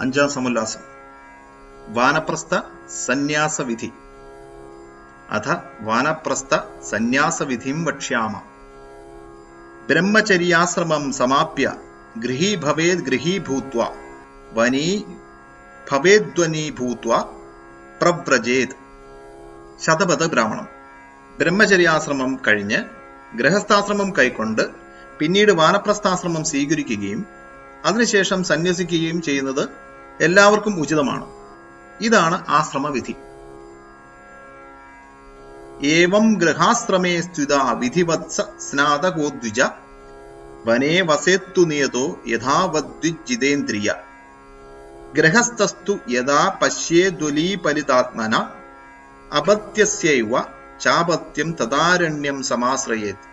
അഞ്ചാം സമുല്ലാസം. വാനപ്രസ്ഥ സന്യാസവിധി. അഥ വാനപ്രസ്ഥ സന്യാസവിധിം വക്ഷ്യാമ. ബ്രഹ്മചര്യാശ്രമം സമാപ്യ ഗൃഹീ ഭവേദ് ഗൃഹീ ഭൂത്വാ വനീ ഭവേദ്വനീ ഭൂത്വാ പ്രവ്രജേത്. ശതപഥ ബ്രാഹ്മണം. ബ്രഹ്മചര്യാശ്രമം കഴിഞ്ഞ് ഗൃഹസ്ഥാശ്രമം കൈക്കൊണ്ട് പിന്നീട് വാനപ്രസ്ഥാശ്രമം സ്വീകരിക്കുകയും അതിനുശേഷം സന്യസിക്കുകയും ചെയ്യുന്നത് എല്ലാവർക്കും ഉചിതമാണ്. ഇതാണ് ആശ്രമവിധി. ഏവം ഗൃഹാശ്രമേ സ്ഥിത വിധിവത്സ സ്നാതകോദ്വിജ വനേ വസേത്തു നിയതോ യഥാവദ്വിജിതേന്ദ്രിയ ഗൃഹസ്ഥസ്തു യഥാ പശ്യേദ്വലീപലിതാത്മന അപത്യസ്യൈവ ചാപത്യം തദാരണ്യം സമാശ്രയേത്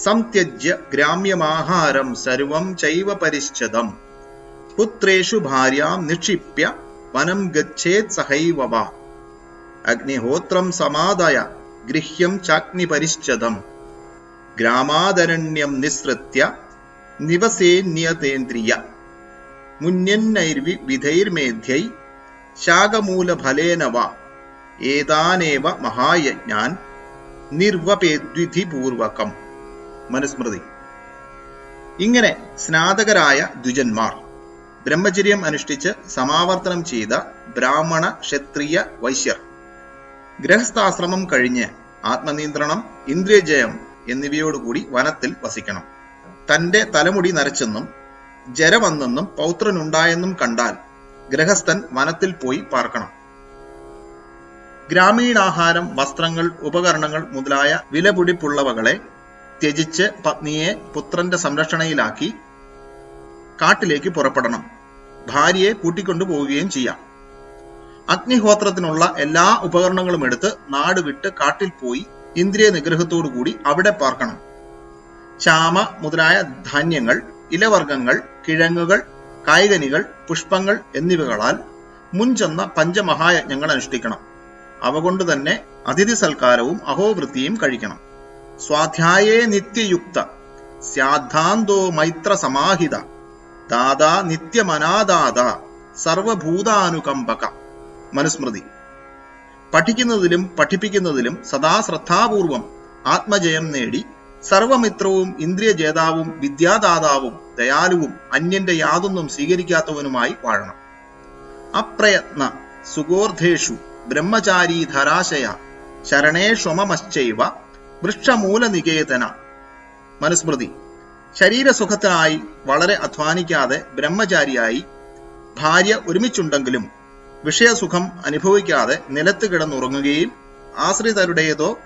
സംത്യജ്യ ഗ്രാമ്യമാഹാരം സർവം ചൈവ പരിച്ഛദം പുത്രേഷു ഭാര്യാം നിക്ഷിപ്യ വനം ഗച്ഛേത് സഹൈവ വാ അഗ്നിഹോത്രം സമാദായ ഗൃഹ്യം ചാഗ്നിപരിച്ഛദം ഗ്രാമാദരണ്യം നിസ്സൃത്യ നിവസേന്യതേന്ദ്രിയ മുന്യന്നൈർവിധൈർമേധ്യൈ ശാകമൂലഫലേന വാ ഏതാനേവ മഹായജ്ഞാൻ നിർവപേദ്വിധിപൂർവകം. മനുസ്മൃതി. ഇങ്ങനെ സ്നാതകരായ ദ്വിജന്മാർ, ബ്രഹ്മചര്യം അനുഷ്ഠിച്ച് സമാവർത്തനം ചെയ്ത ബ്രാഹ്മണ ക്ഷത്രിയ വൈശ്യർ ഗൃഹസ്ഥാശ്രമം കഴിഞ്ഞ് ആത്മനിയന്ത്രണം, ഇന്ദ്രിയജയം എന്നിവയോടുകൂടി വനത്തിൽ വസിക്കണം. തന്റെ തലമുടി നരച്ചെന്നും ജര വന്നെന്നും പൗത്രനുണ്ടായെന്നും കണ്ടാൽ ഗൃഹസ്ഥൻ വനത്തിൽ പോയി പാർക്കണം. ഗ്രാമീണാഹാരം, വസ്ത്രങ്ങൾ, ഉപകരണങ്ങൾ മുതലായ വിലപിടിപ്പുള്ളവകളെ ത്യജിച്ച് പത്നിയെ പുത്രന്റെ സംരക്ഷണയിലാക്കി കാട്ടിലേക്ക് പുറപ്പെടണം. ഭാര്യയെ കൂട്ടിക്കൊണ്ടു പോവുകയും ചെയ്യാം. അഗ്നിഹോത്രത്തിനുള്ള എല്ലാ ഉപകരണങ്ങളും എടുത്ത് നാട് വിട്ട് കാട്ടിൽ പോയി ഇന്ദ്രിയ നിഗ്രഹത്തോടുകൂടി അവിടെ പാർക്കണം. ചാമ മുതലായ ധാന്യങ്ങൾ, ഇലവർഗങ്ങൾ, കിഴങ്ങുകൾ, കായ്കനികൾ, പുഷ്പങ്ങൾ എന്നിവകളാൽ മുൻചെന്ന പഞ്ചമഹായജ്ഞങ്ങൾ അനുഷ്ഠിക്കണം. അവ കൊണ്ട് തന്നെ അതിഥി സൽക്കാരവും അഹോവൃത്തിയും കഴിക്കണം. സ്വാധ്യായേ നിത്യയുക്ത സ്യാദ്ധാന്തോ മൈത്ര സമാഹിത ദാദാ നിത്യമനാദാദ സർവഭൂതാനുകമ്പക. മനുസ്മൃതി. പഠിക്കുന്നതിലും പഠിപ്പിക്കുന്നതിലും സദാ ശ്രദ്ധാപൂർവം ആത്മജയം നേടി സർവമിത്രവും ഇന്ദ്രിയജേതാവും വിദ്യാദാതാവും ദയാലുവും അന്യന്റെ യാതൊന്നും സ്വീകരിക്കാത്തവനുമായി വാഴണം. അപ്രയത്ന സുഗോർധേഷു ബ്രഹ്മചാരീ ധരാശയ ശരണേഷ്വമശ്ചൈവ വൃക്ഷമൂലനികേതന. മനുസ്മൃതി. ശരീരസുഖത്തിനായി വളരെ അധ്വാനിക്കാതെ ബ്രഹ്മചാരിയായി ഭാര്യ ഒരുമിച്ചുണ്ടെങ്കിലും വിഷയസുഖം അനുഭവിക്കാതെ നിലത്ത് കിടന്നുറങ്ങുകയും ആശ്രിതരുടേതോ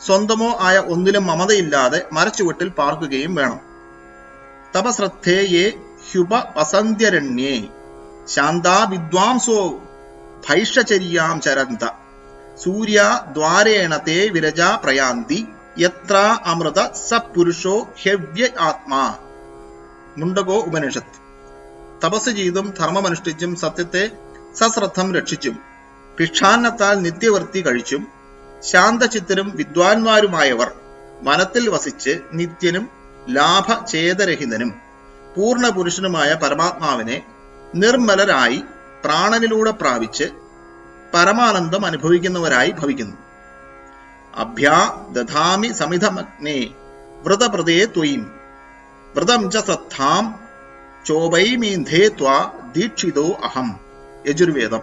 സ്വന്തമോ ആയ ഒന്നിലും മമതയില്ലാതെ മരച്ചുവട്ടിൽ പാർക്കുകയും വേണം. തപശ്രദ്ധേയേ ഹ്യുപ വസന്ത്യരണ്യേ ശാന്താ വിദ്വാംസോ ഭൈഷചര്യാം ചരന്ത സൂര്യ ദ്വാരേണ തേ വിരജാ പ്രയാന്തി യത്ര അമൃത സ പുരുഷോ ഹ്യവ്യ ആത്മാ. മുണ്ടകോ ഉപനിഷത്ത്. തപസ് ചെയ്തും ധർമ്മമനുഷ്ഠിച്ചും സത്യത്തെ സശ്രദ്ധം രക്ഷിച്ചും ഭിക്ഷാന്നത്താൽ നിത്യവൃത്തി കഴിച്ചും ശാന്തചിത്തരും വിദ്വാൻമാരുമായവർ വനത്തിൽ വസിച്ച് നിത്യനും ലാഭഛേദരഹിതനും പൂർണ്ണ പുരുഷനുമായ പരമാത്മാവിനെ നിർമ്മലരായി പ്രാണനിലൂടെ പ്രാപിച്ച് പരമാനന്ദം അനുഭവിക്കുന്നവരായി ഭവിക്കുന്നു. അഭ്യാ ദധാമി സമിധമഗ്നേ വ്രതപ്രദേ ത്വയിം വ്രതം ച സത്ഥാം ചോപൈമീന്ധേ ത്വാ ദീക്ഷിതോ അഹം. യജുർവേദം.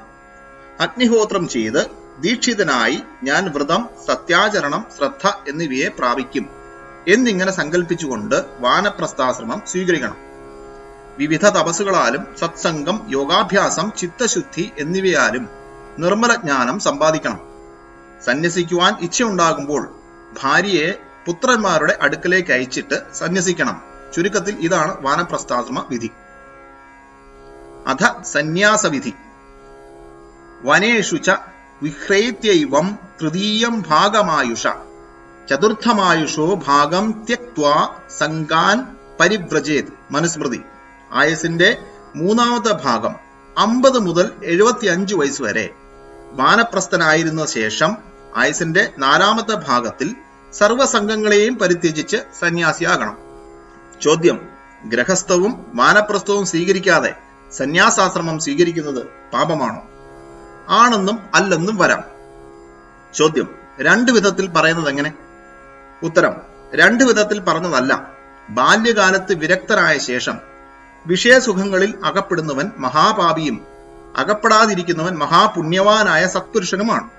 അഗ്നിഹോത്രം ചെയ്ത് ദീക്ഷിതനായി ഞാൻ വ്രതം, സത്യാചരണം, ശ്രദ്ധ എന്നിവയെ പ്രാപിക്കും എന്നിങ്ങനെ സങ്കല്പിച്ചുകൊണ്ട് വാനപ്രസ്ഥാശ്രമം സ്വീകരിക്കണം. വിവിധ തപസ്സുകളാലും സത്സംഗം, യോഗാഭ്യാസം, ചിത്തശുദ്ധി എന്നിവയാലും നിർമ്മലജ്ഞാനം സമ്പാദിക്കണം. സന്യസിക്കുവാൻ ഇച്ഛയുണ്ടാകുമ്പോൾ ഭാര്യയെ പുത്രന്മാരുടെ അടുക്കലേക്ക് അയച്ചിട്ട് സന്യസിക്കണം. ചുരുക്കത്തിൽ ഇതാണ് വാനപ്രസ്ഥാശ്രമ വിധി. അഥ സന്യാസവിധി. വനേഷു ച വിഹ്രേത്യൈവം തൃതീയം ഭാഗമായുഷ ചതുർത്ഥമായുഷോ ഭാഗം ത്യക്ത്വാ സംഗാൻ പരിവ്രജേത്. മനുസ്മൃതി. ആയുസിന്റെ മൂന്നാമത്തെ ഭാഗം 50 മുതൽ 75 വയസ്സ് വരെ വാനപ്രസ്ഥനായിരുന്ന ശേഷം ആയുസിന്റെ 4ാമത്തെ ഭാഗത്തിൽ സർവസംഘങ്ങളെയും പരിത്യജിച്ച് സന്യാസിയാകണം. ചോദ്യം: ഗൃഹസ്ഥവും വാനപ്രസ്ഥവും സ്വീകരിക്കാതെ സന്യാസാശ്രമം സ്വീകരിക്കുന്നത് പാപമാണോ? ആണെന്നും അല്ലെന്നും വരാം. ചോദ്യം: രണ്ടു വിധത്തിൽ പറയുന്നത് എങ്ങനെ? ഉത്തരം: രണ്ടു വിധത്തിൽ പറഞ്ഞതല്ല. ബാല്യകാലത്ത് വിരക്തരായ ശേഷം വിഷയസുഖങ്ങളിൽ അകപ്പെടുന്നവൻ മഹാപാപിയും അകപ്പെടാതിരിക്കുന്നവൻ മഹാപുണ്യവാനായ സത്പുരുഷനുമാണ്.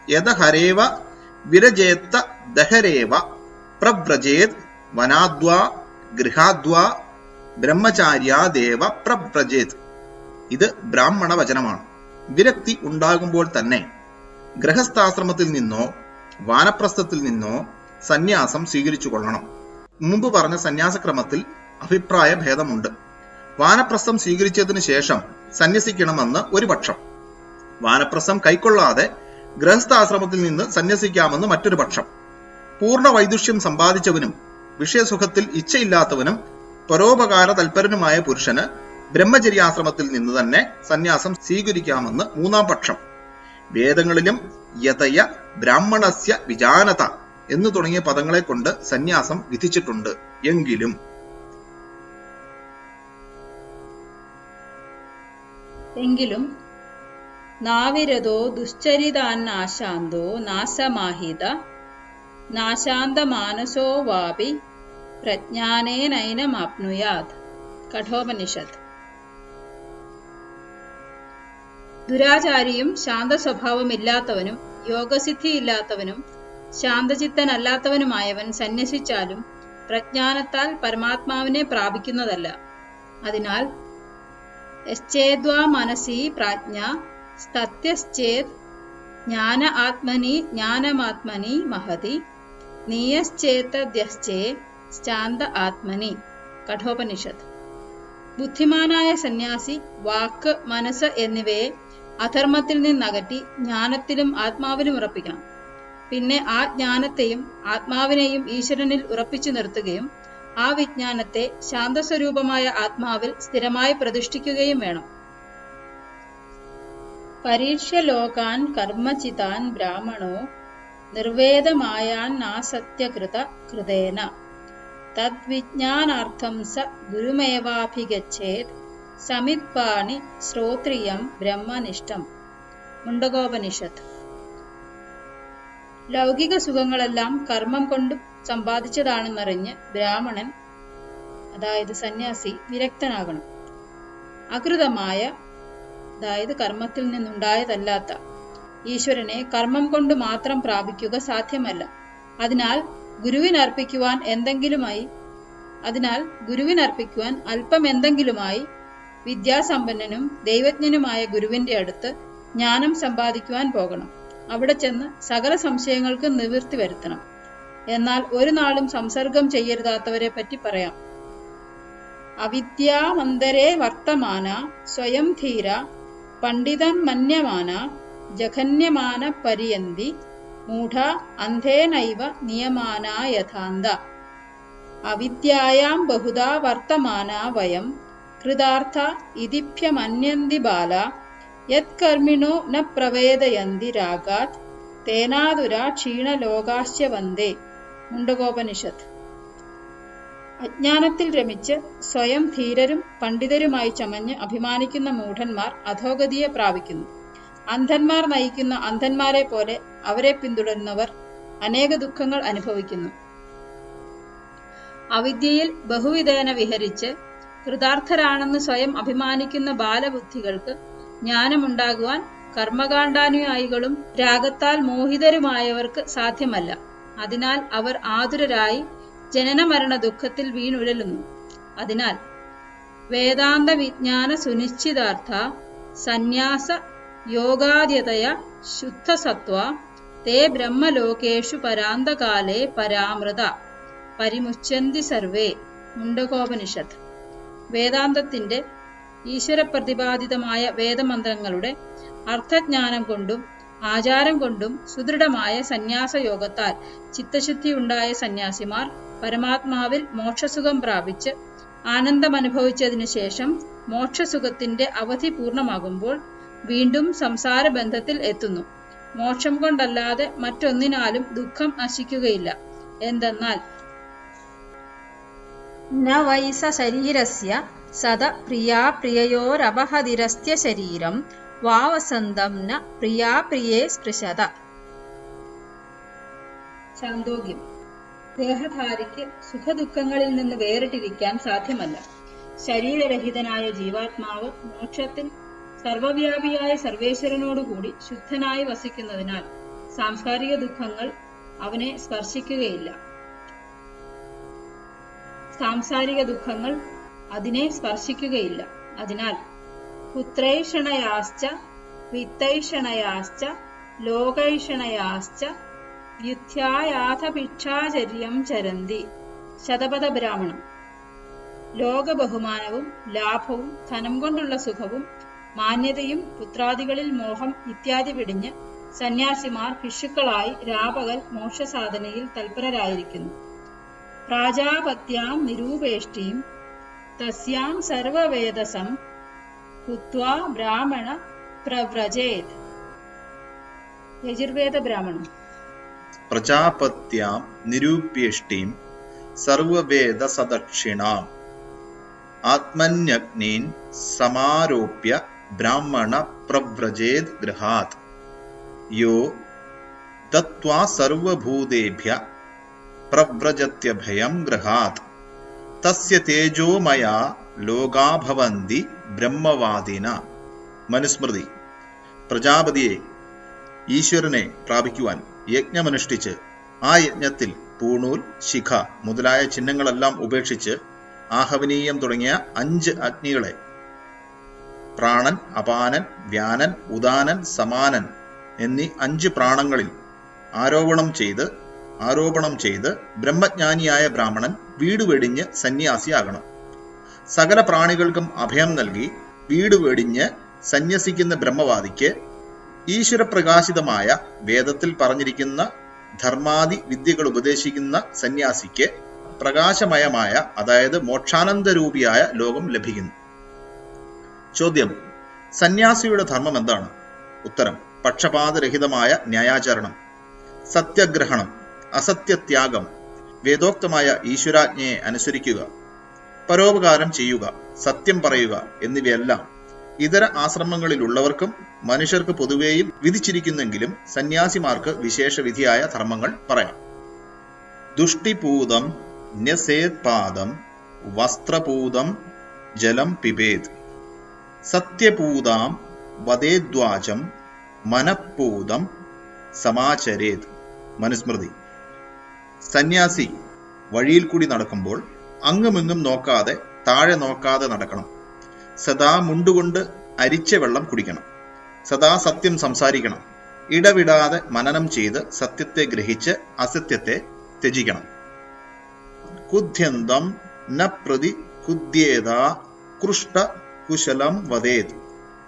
യദഹരേവ വിരജേത്ത ദഹരേവ പ്രവ്രജേത് വനാദ്വാ ഗൃഹാദ്വാ ബ്രഹ്മചാര്യാദേവ പ്രവ്രജേത്. ഇത് ബ്രാഹ്മണ വചനമാണ്. വിരക്തി ഉണ്ടാകുമ്പോൾ തന്നെ ഗൃഹസ്ഥാശ്രമത്തിൽ നിന്നോ വാനപ്രസ്ഥത്തിൽ നിന്നോ സന്യാസം സ്വീകരിച്ചു കൊള്ളണം. മുമ്പ് പറഞ്ഞ സന്യാസക്രമത്തിൽ അഭിപ്രായ ഭേദമുണ്ട്. വാനപ്രസ്ഥം സ്വീകരിച്ചതിനു ശേഷം സന്യസിക്കണമെന്ന് ഒരു പക്ഷം, വാനപ്രസ്ഥം കൈക്കൊള്ളാതെ ഗൃഹസ്ഥാശ്രമത്തിൽ നിന്ന് സന്യസിക്കാമെന്ന് മറ്റൊരു പക്ഷം. പൂർണ്ണ വൈദുഷ്യം സമ്പാദിച്ചവനും വിഷയസുഖത്തിൽ ഇച്ഛയില്ലാത്തവനും പരോപകാര തൽപരനുമായ പുരുഷന് ബ്രഹ്മചര്യാശ്രമത്തിൽ നിന്ന് തന്നെ സന്യാസം സ്വീകരിക്കാമെന്ന് മൂന്നാം പക്ഷം. വേദങ്ങളിലും യതയ ബ്രാഹ്മണസ്യ വിജാനത എന്നു തുടങ്ങിയ പദങ്ങളെ കൊണ്ട് സന്യാസം വിധിച്ചിട്ടുണ്ട്. എങ്കിലും നാവിരതോ ദുശ്ചരിതാന്നാശാന്തോ നാസമാഹിത നാശാന്തമാനസോ വാപി പ്രജ്ഞാനേനൈനമാപ്നുയാത്. കഠോപനിഷത്ത്. ദുരാചാരിയും ശാന്ത സ്വഭാവമില്ലാത്തവനും യോഗസിദ്ധിയില്ലാത്തവനും ശാന്തചിത്തനല്ലാത്തവനുമായവൻ സന്യസിച്ചാലും പ്രജ്ഞാനത്താൽ പരമാത്മാവിനെ പ്രാപിക്കുന്നതല്ല. അതിനാൽ യശ്ചേദ്വാ മനസി പ്രാജ്ഞ സ്തത്യശ്ചേത് ജ്ഞാന ആത്മനി ജ്ഞാനമാത്മനി മഹതി നീയശ്ചേതദ്യശ്ചേ ശാന്ത ആത്മനി. കഠോപനിഷത്ത്. ബുദ്ധിമാനായ സന്യാസി വാക്ക്, മനസ്സ് എന്നിവയെ അധർമ്മത്തിൽ നിന്നകറ്റി ജ്ഞാനത്തിലും ആത്മാവിലും ഉറപ്പിക്കണം. പിന്നെ ആ ജ്ഞാനത്തെയും ആത്മാവിനെയും ഈശ്വരനിൽ ഉറപ്പിച്ചു നിർത്തുകയും ആ വിജ്ഞാനത്തെ ശാന്തസ്വരൂപമായ ആത്മാവിൽ സ്ഥിരമായി പ്രതിഷ്ഠിക്കുകയും വേണം. പരീക്ഷ്യ ലോകാൻ കർമ്മചിതാൻ ബ്രാഹ്മണോ നിർവേദമായാൻ നാസത്യകൃത കൃതേന തദ്വിജ്ഞാനാർത്ഥം സ ഗുരുമേവാഭിഗച്ഛേത് സമിത്പാണി ശ്രോത്രിയം ബ്രഹ്മനിഷ്ഠം. മുണ്ടകോപനിഷത്ത്. ലൗകിക സുഖങ്ങളെല്ലാം കർമ്മം കൊണ്ട് സമ്പാദിച്ചതാണെന്നറിഞ്ഞ് ബ്രാഹ്മണൻ, അതായത് സന്യാസി, വിരക്തനാകണം. അകൃതമായ, അതായത് കർമ്മത്തിൽ നിന്നുണ്ടായതല്ലാത്ത ഈശ്വരനെ കർമ്മം കൊണ്ട് മാത്രം പ്രാപിക്കുക സാധ്യമല്ല. അതിനാൽ ഗുരുവിനർപ്പിക്കുവാൻ അല്പം എന്തെങ്കിലുമായി വിദ്യാസമ്പന്നനും ദൈവജ്ഞനുമായ ഗുരുവിന്റെ അടുത്ത് ജ്ഞാനം സമ്പാദിക്കുവാൻ പോകണം. അവിടെ ചെന്ന് സകല സംശയങ്ങൾക്ക് നിവൃത്തി വരുത്തണം. എന്നാൽ ഒരു നാളും സംസർഗം ചെയ്യരുതാത്തവരെ പറ്റി പറയാം. അവിദ്യാമന്തരേ വർത്തമാന സ്വയം ധീര പണ്ഡിതം മന്യമാന ജഘന്യമാന പരിയന്തി മൂഢ അന്ധേനൈവ നിയമാന യഥാന്ത. അവിദ്യായാം ബഹുധാ വർത്തമാന വയം കൃതാർത്ഥ ഇതിഭ്യമന്യന്തി ബാല യത്കർമ്മിണോ ന പ്രവേദയന്തി രാഗാത് തേനാതുരാ ക്ഷീണലോകാശ്യ വന്ദേ. മുണ്ടകോപനിഷത്ത്. അജ്ഞാനത്തിൽ രമിച്ച് സ്വയം ധീരരും പണ്ഡിതരുമായി ചമഞ്ഞ് അഭിമാനിക്കുന്ന മൂഢന്മാർ അധോഗതിയെ പ്രാപിക്കുന്നു. അന്ധന്മാർ നയിക്കുന്ന അന്ധന്മാരെ പോലെ അവരെ പിന്തുടരുന്നവർ അനേക ദുഃഖങ്ങൾ അനുഭവിക്കുന്നു. അവിദ്യയിൽ ബഹുവിധേന വിഹരിച്ച് കൃതാർത്ഥരാണെന്ന് സ്വയം അഭിമാനിക്കുന്ന ബാലബുദ്ധികൾക്ക് ജ്ഞാനമുണ്ടാകുവാൻ കർമ്മകാണ്ഡാനുയായികളും രാഗത്താൽ മോഹിതരുമായവർക്ക് സാധ്യമല്ല. അതിനാൽ അവർ ആതുരരായി ജനനമരണ ദുഃഖത്തിൽ വീണുഴലുന്നു. അതിനാൽ വേദാന്ത വിജ്ഞാന സുനിശ്ചിതാർത്ഥ സന്യാസ യോഗാദ്യതയ ശുദ്ധസത്വ തേ ബ്രഹ്മലോകേഷു പരാന്തകാലേ പരാമൃത പരിമുച്യന്തി സർവേ. മുണ്ടകോപനിഷത്ത്. വേദാന്തത്തിന്റെ ഈശ്വരപ്രതിപാദിതമായ വേദമന്ത്രങ്ങളുടെ അർത്ഥജ്ഞാനം കൊണ്ടും ആചാരം കൊണ്ടും സുദൃഢമായ സന്യാസയോഗത്താൽ ചിത്തശുദ്ധിയുണ്ടായ സന്യാസിമാർ പരമാത്മാവിൽ മോക്ഷസുഖം പ്രാപിച്ച് ആനന്ദമനുഭവിച്ചതിനു ശേഷം മോക്ഷസുഖത്തിന്റെ അവധി പൂർണ്ണമാകുമ്പോൾ വീണ്ടും സംസാര ബന്ധത്തിൽ എത്തുന്നു. മോക്ഷം കൊണ്ടല്ലാതെ മറ്റൊന്നിനാലും ദുഃഖം നശിക്കുകയില്ല. എന്തെന്നാൽ ന വൈ സ ശരീരസ്യ സദ പ്രിയാപ്രിയയോരപഹതിരസ്ത്യ ശരീരം വാവസന്തം ന പ്രിയാപ്രിയേ സ്പൃശത. ചാന്തോഗ്യം. ദേഹധാരിക്ക് സുഖദുഃഖങ്ങളിൽ നിന്ന് വേറിട്ടിരിക്കാൻ സാധ്യമല്ല. ശരീരരഹിതനായ ജീവാത്മാവ് മോക്ഷത്തിൽ സർവവ്യാപിയായ സർവേശ്വരനോടുകൂടി ശുദ്ധനായി വസിക്കുന്നതിനാൽ സാംസാരിക ദുഃഖങ്ങൾ അവനെ സ്പർശിക്കുകയില്ല. അതിനെ സ്പർശിക്കുകയില്ല. അതിനാൽ പുത്രൈഷണയാശ്ച വിത്തൈഷണയാശ്ച ലോകൈഷണയാശ്ച വ്യുത്ഥ്യായാഥഭിക്ഷാചര്യം ചരന്തി. ശതപഥ ബ്രാഹ്മണം. ലോകബഹുമാനവും ലാഭവും ധനം കൊണ്ടുള്ള സുഖവും മാന്യതയും പുത്രാദികളിൽ മോഹം ഇത്യാദി വെടിഞ്ഞ് സന്യാസിമാർ ഭിക്ഷുക്കളായി രാപകൽ മോക്ഷസാധനയിൽ തൽപരരായിരിക്കുന്നു. പ്രാജാപത്യാം നിരൂപേഷ്ടീം തസ്യാം സർവവേദസം ഹുത്വാ ബ്രാഹ്മണ പ്രവ്രജേത്. യജുർവേദ ബ്രാഹ്മണം. പ്രജാപത്യാം നിരൂപ്യേഷ്ടീം സർവവേദസദക്ഷിണാം ആത്മന്യഗ്നീൻ സമാരോപ്യ ബ്രാഹ്മണ പ്രവ്രജേത് ഗൃഹാത്. യോ ദത്വാ സർവഭൂതേഭ്യ പ്രവ്രജത്യഭയം ഗൃഹാത്. തസ്യ തേജോമയാ ലോകാ ഭവന്തി ബ്രഹ്മവാദിന. മനുസ്മൃതി. പ്രജാപതിയെ, ഈശ്വരനെ പ്രാപിക്കുവാൻ യജ്ഞമനുഷ്ഠിച്ച് ആ യജ്ഞത്തിൽ പൂണൂൽ, ശിഖ മുതലായ ചിഹ്നങ്ങളെല്ലാം ഉപേക്ഷിച്ച് ആഹവനീയം തുടങ്ങിയ 5 അഗ്നികളെ പ്രാണൻ, അപാനൻ, വ്യാനൻ, ഉദാനൻ, സമാനൻ എന്നീ 5 പ്രാണങ്ങളിൽ ആരോപണം ചെയ്ത് ബ്രഹ്മജ്ഞാനിയായ ബ്രാഹ്മണൻ വീട് വെടിഞ്ഞ് സന്യാസിയാകണം. സകല പ്രാണികൾക്കും അഭയം നൽകി വീട് വെടിഞ്ഞ് സന്യസിക്കുന്ന ബ്രഹ്മവാദിക്ക് ഈശ്വരപ്രകാശിതമായ വേദത്തിൽ പറഞ്ഞിരിക്കുന്ന ധർമാദി വിദ്യകൾ ഉപദേശിക്കുന്ന സന്യാസിക്ക് പ്രകാശമയമായ, അതായത് മോക്ഷാനന്ദരൂപിയായ ലോകം ലഭിക്കുന്നു. ചോദ്യം: സന്യാസിയുടെ ധർമ്മം എന്താണ്? ഉത്തരം: പക്ഷപാതരഹിതമായ ന്യായാചരണം, സത്യഗ്രഹണം, അസത്യത്യാഗം, വേദോക്തമായ ഈശ്വരാജ്ഞയെ അനുസരിക്കുക, പരോപകാരം ചെയ്യുക, സത്യം പറയുക എന്നിവയെല്ലാം ഇതര ആശ്രമങ്ങളിലുള്ളവർക്കും മനുഷ്യർക്ക് പൊതുവേയും വിധിച്ചിരിക്കുന്നെങ്കിലും സന്യാസിമാർക്ക് വിശേഷ വിധിയായ ധർമ്മങ്ങൾ പറയാം. ദുഷ്ടിപൂതം ന്യസേത്പാദം വസ്ത്രപൂതം ജലം പിബേത്. സത്യപൂതാം വദേദ്വാചം മനഃപൂതം സമാചരേത്. മനുസ്മൃതി. സന്യാസി വഴിയിൽ കൂടി നടക്കുമ്പോൾ അങ്ങുമിങ്ങും നോക്കാതെ, താഴെ നോക്കാതെ നടക്കണം. സദാ മുണ്ടുകൊണ്ട് അരിച്ച വെള്ളം കുടിക്കണം. സദാ സത്യം സംസാരിക്കണം. ഇടവിടാതെ മനനം ചെയ്ത് സത്യത്തെ ഗ്രഹിച്ച് അസത്യത്തെ ത്യജിക്കണം. കുധ്യന്തം ന പ്രതി കുദ്യേത കൃഷ്ട കുശലം വദേത്.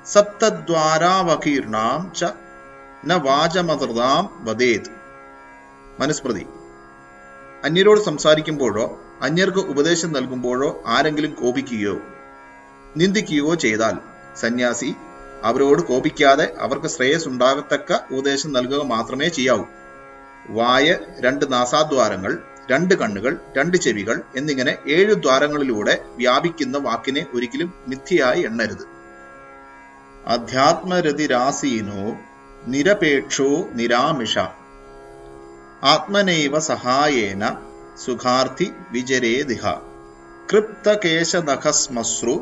സപ്തദ്വാരാവകീർണാം ച ന വാചമതൃതാം വദേത്. മനുസ്മൃതി. അന്യരോട് സംസാരിക്കുമ്പോഴോ അന്യർക്ക് ഉപദേശം നൽകുമ്പോഴോ ആരെങ്കിലും കോപിക്കുകയോ നിന്ദിക്കുകയോ ചെയ്താൽ സന്യാസി അവരോട് കോപിക്കാതെ അവർക്ക് ശ്രേയസ് ഉണ്ടാകത്തക്ക ഉപദേശം നൽകുക മാത്രമേ ചെയ്യാവൂ. വായ, 2 നാസാദ്വാരങ്ങൾ, 2 കണ്ണുകൾ, 2 ചെവികൾ എന്നിങ്ങനെ 7 ദ്വാരങ്ങളിലൂടെ വ്യാപിക്കുന്ന വാക്കിനെ ഒരിക്കലും മിഥ്യയായി എണ്ണരുത്. അധ്യാത്മരതിരാസീനോ നിരപേക്ഷോ നിരാമിഷ ആത്മനൈവ സഹായേന സുഖാർത്ഥി വിചരേദിഹ. കൃപ്തകേശനഖസ്മശ്രു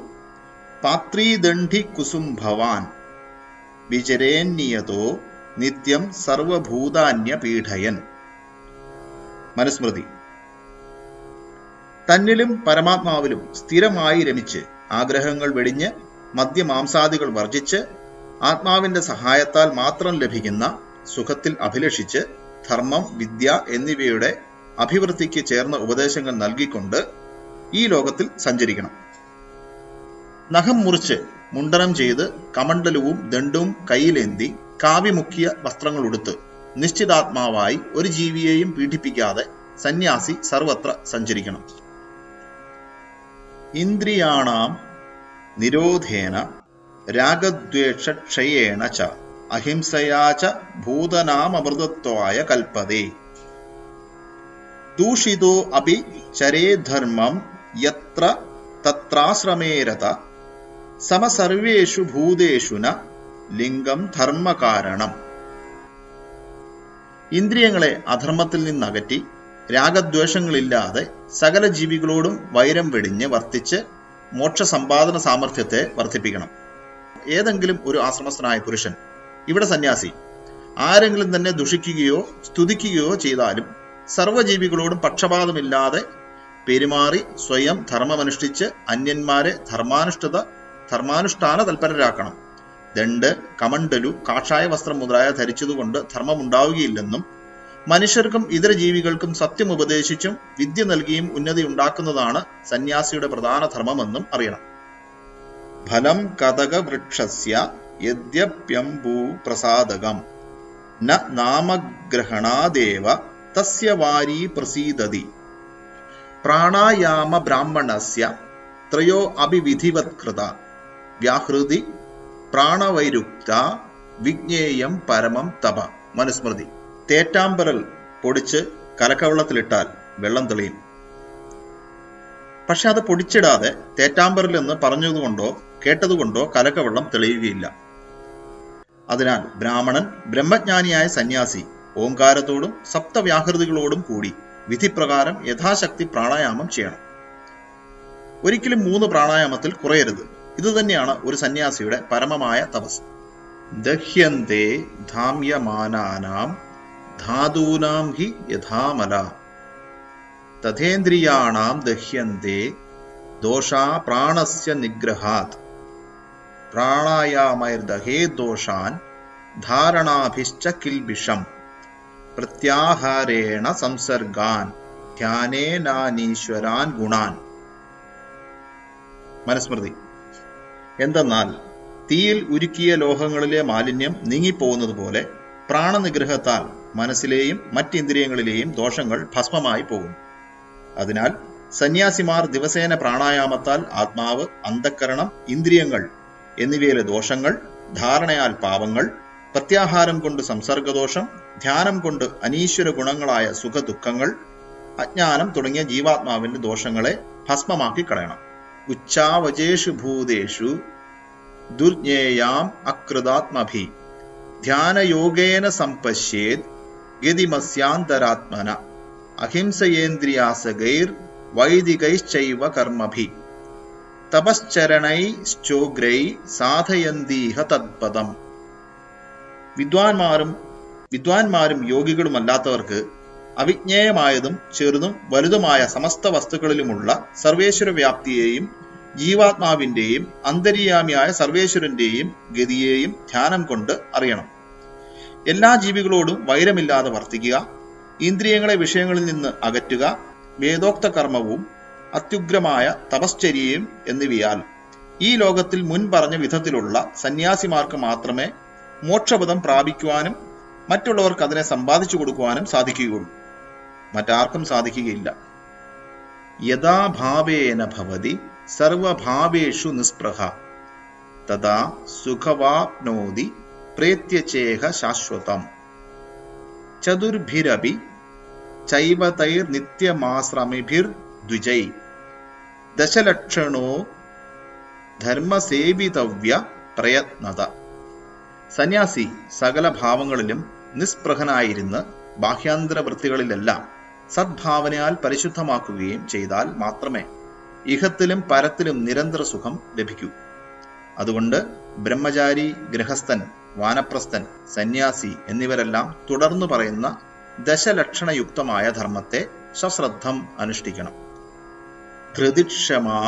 പാത്രീദണ്ഡി കുസുംഭവാൻ വിചരേന്നിയതോ നിത്യം സർവഭൂതാന്യപീഠയൻ. മനുസ്മൃതി. തന്നിലും പരമാത്മാവിലും സ്ഥിരമായി രമിച്ച് ആഗ്രഹങ്ങൾ വെടിഞ്ഞ് മദ്യമാംസാദികൾ വർജിച്ച് ആത്മാവിന്റെ സഹായത്താൽ മാത്രം ലഭിക്കുന്ന സുഖത്തിൽ അഭിലഷിച്ച് ധർമ്മം, വിദ്യ എന്നിവയുടെ അഭിവൃദ്ധിക്ക് ചേർന്ന ഉപദേശങ്ങൾ നൽകിക്കൊണ്ട് ഈ ലോകത്തിൽ സഞ്ചരിക്കണം. നഖം മുറിച്ച് മുണ്ടനം ചെയ്ത് കമണ്ഡലവും ദണ്ഡവും കയ്യിലേന്തി കാവ്യമുഖ്യ വസ്ത്രങ്ങൾ ഉടുത്ത് നിശ്ചിതാത്മാവായി ഒരു ജീവിയെയും പീഡിപ്പിക്കാതെ സന്യാസി സർവത്ര സഞ്ചരിക്കണം. ഇന്ദ്രിയാണാം നിരോധേന രാഗദ്വേഷക്ഷയേണ ച അഹിംസയാ ച ഭൂതനാമൃതത്വായ കൽപ്പതേ. ദൂഷിതോ അപി ചരേധർമ്മം യത്ര തത്രാശ്രമേരത സമസർവേഷു ഭൂതേഷു ന ലിംഗം ധർമ്മകാരണം. ഇന്ദ്രിയങ്ങളെ അധർമ്മത്തിൽ നിന്നകറ്റി രാഗദ്വേഷങ്ങളില്ലാതെ സകല ജീവികളോടും വൈരം വെടിഞ്ഞ് വർത്തിച്ച് മോക്ഷസമ്പാദന സാമർഥ്യത്തെ വർദ്ധിപ്പിക്കണം. ഏതെങ്കിലും ഒരു ആശ്രമസ്ഥനായ പുരുഷൻ, ഇവിടെ സന്യാസി, ആരെങ്കിലും തന്നെ ദുഷിക്കുകയോ സ്തുതിക്കുകയോ ചെയ്താലും സർവ്വജീവികളോടും പക്ഷപാതമില്ലാതെ പെരുമാറി സ്വയം ധർമ്മമനുഷ്ഠിച്ച് അന്യന്മാരെ ധർമാനുഷ്ഠാന തൽപരരാക്കണം. ദണ്ഡ്, കമണ്ഡലു, കാഷായ വസ്ത്രം മുതലായ ധരിച്ചതുകൊണ്ട് ധർമ്മമുണ്ടാവുകയില്ലെന്നും മനുഷ്യർക്കും ഇതര ജീവികൾക്കും സത്യം ഉപദേശിച്ചും വിദ്യ നൽകിയും ഉന്നതി ഉണ്ടാക്കുന്നതാണ് സന്യാസിയുടെ പ്രധാന ധർമ്മമെന്നും അറിയണം. ഫലം കതക വൃക്ഷസ്യ യദ്യപ്യംബൂ പ്രസാദകം ന നാമഗ്രഹണാദേവ തസ്യ വാരീ പ്രസീദതി. പ്രാണായാമ ബ്രാഹ്മണസ്യ ത്രയോ അഭിവിധിവത്കൃത വ്യാഹൃതി പ്രാണവൈരുക്ത വിജ്ഞേയം പരമം തപ. മനുസ്മൃതി. തേറ്റാമ്പരൽ പൊടിച്ച് കലക്കവെള്ളത്തിലിട്ടാൽ വെള്ളം തെളിയും. പക്ഷെ അത് പൊടിച്ചിടാതെ തേറ്റാമ്പരൽ എന്ന് പറഞ്ഞതുകൊണ്ടോ കേട്ടതുകൊണ്ടോ കലക്കവെള്ളം തെളിയുകയില്ല. അതിനാൽ ബ്രാഹ്മണൻ ബ്രഹ്മജ്ഞാനിയായ സന്യാസി ഓങ്കാരത്തോടും സപ്തവ്യാഹൃതികളോടും കൂടി വിധിപ്രകാരം യഥാശക്തി പ്രാണായാമം ചെയ്യണം. ഒരിക്കലും 3 പ്രാണായാമത്തിൽ കുറയരുത്. ഇതുതന്നെയാണ് ഒരു സന്യാസിയുടെ പരമമായ തപസ്. ദഹ്യന്തേ ധാമ്യമാനാനാം ധാതൂനാം ഹി യഥാമല തഥേന്ദ്രിയാണാം ദഹ്യന്തേ ദോഷാ പ്രാണസ്യ നിഗ്രഹാത്. പ്രാണായാമൈർദഹേ ദോഷാൻ ധാരണാഭിശ്ച കിൽബിഷം പ്രത്യാഹാരേണ സംസർഗാൻ ധ്യാനേനാനീശ്വരാൻ ഗുണാൻ. മനുസ്മൃതി. എന്തെന്നാൽ തീയിൽ ഉരുക്കിയ ലോഹങ്ങളിലെ മാലിന്യം നീങ്ങിപ്പോകുന്നത് പോലെ പ്രാണനിഗ്രഹത്താൽ മനസ്സിലെയും മറ്റിന്ദ്രിയങ്ങളിലെയും ദോഷങ്ങൾ ഭസ്മമായി പോകും. അതിനാൽ സന്യാസിമാർ ദിവസേന പ്രാണായാമത്താൽ ആത്മാവ്, അന്ധക്കരണം, ഇന്ദ്രിയങ്ങൾ എന്നിവയിലെ ദോഷങ്ങൾ, ധാരണയാൽ പാപങ്ങൾ, പ്രത്യാഹാരം കൊണ്ട് സംസർഗദോഷം, ധ്യാനം കൊണ്ട് അനീശ്വര ഗുണങ്ങളായ സുഖദുഃഖങ്ങൾ, അജ്ഞാനം തുടങ്ങിയ ജീവാത്മാവിന്റെ ദോഷങ്ങളെ ഭസ്മമാക്കി കളയണം. ഉച്ചാവചേഷു ഭൂതേഷു ദുർജ്ഞേയാം അകൃതാത്മഭി ധ്യാനയോഗേന സമ്പശ്യേത് ഗതിമസ്യാന്തരാത്മന അഹിംസയേന്ദ്രിയാസകൈർ വൈദികൈശ്ചൈവ കർമ്മഭി തപശ്ചരണൈശ്ചോഗ്രൈ സാധയന്തീഹ തത്പദം. വിദ്വാൻമാരും യോഗികളുമല്ലാത്തവർക്ക് അവിജ്ഞേയമായതും ചെറുതും വലുതുമായ സമസ്ത വസ്തുക്കളിലുമുള്ള സർവേശ്വര വ്യാപ്തിയെയും ജീവാത്മാവിന്റെയും അന്തര്യാമിയായ സർവേശ്വരന്റെയും ഗതിയെയും ധ്യാനം കൊണ്ട് അറിയണം. എല്ലാ ജീവികളോടും വൈരമില്ലാതെ വർത്തിക്കുക, ഇന്ദ്രിയങ്ങളെ വിഷയങ്ങളിൽ നിന്ന് അകറ്റുക, വേദോക്ത കർമ്മവും അത്യുഗ്രമായ തപശ്ചര്യയും എന്നിവയാൽ ഈ ലോകത്തിൽ മുൻ പറഞ്ഞ വിധത്തിലുള്ള സന്യാസിമാർക്ക് മാത്രമേ മോക്ഷപദം പ്രാപിക്കുവാനും മറ്റുള്ളവർക്ക് അതിനെ സമ്പാദിച്ചു കൊടുക്കുവാനും സാധിക്കുകയുള്ളൂ. മറ്റാർക്കും സാധിക്കുകയില്ല. യഥാഭാവേന ഭവതി സർവഭാവേഷു നിസ്പൃഹ തഥാ സുഖവാപ്നോതി പ്രേത്യചേഹ ശാശ്വതം. ചതുർഭിരപി ചൈവതൈർനിത്യമാശ്രമിഭിർദ്വിജൈ ദശലക്ഷണോ ധർമ്മസേവിതവ്യ പ്രയത്നത. സന്യാസി സകല ഭാവങ്ങളിലും നിസ്പൃഹനായിരുന്ന് ബാഹ്യാന്തര വൃത്തികളിലെല്ലാം സദ്ഭാവനയാൽ പരിശുദ്ധമാക്കുകയും ചെയ്താൽ മാത്രമേ ഇഹത്തിലും പരത്തിലും നിരന്തര സുഖം ലഭിക്കൂ. അതുകൊണ്ട് ബ്രഹ്മചാരി, ഗൃഹസ്ഥൻ, വാനപ്രസ്ഥൻ, സന്യാസി എന്നിവരെല്ലാം തുടർന്നു പറയുന്ന ദശലക്ഷണയുക്തമായ ധർമ്മത്തെ സശ്രദ്ധം അനുഷ്ഠിക്കണം. ധൃതിക്ഷമാ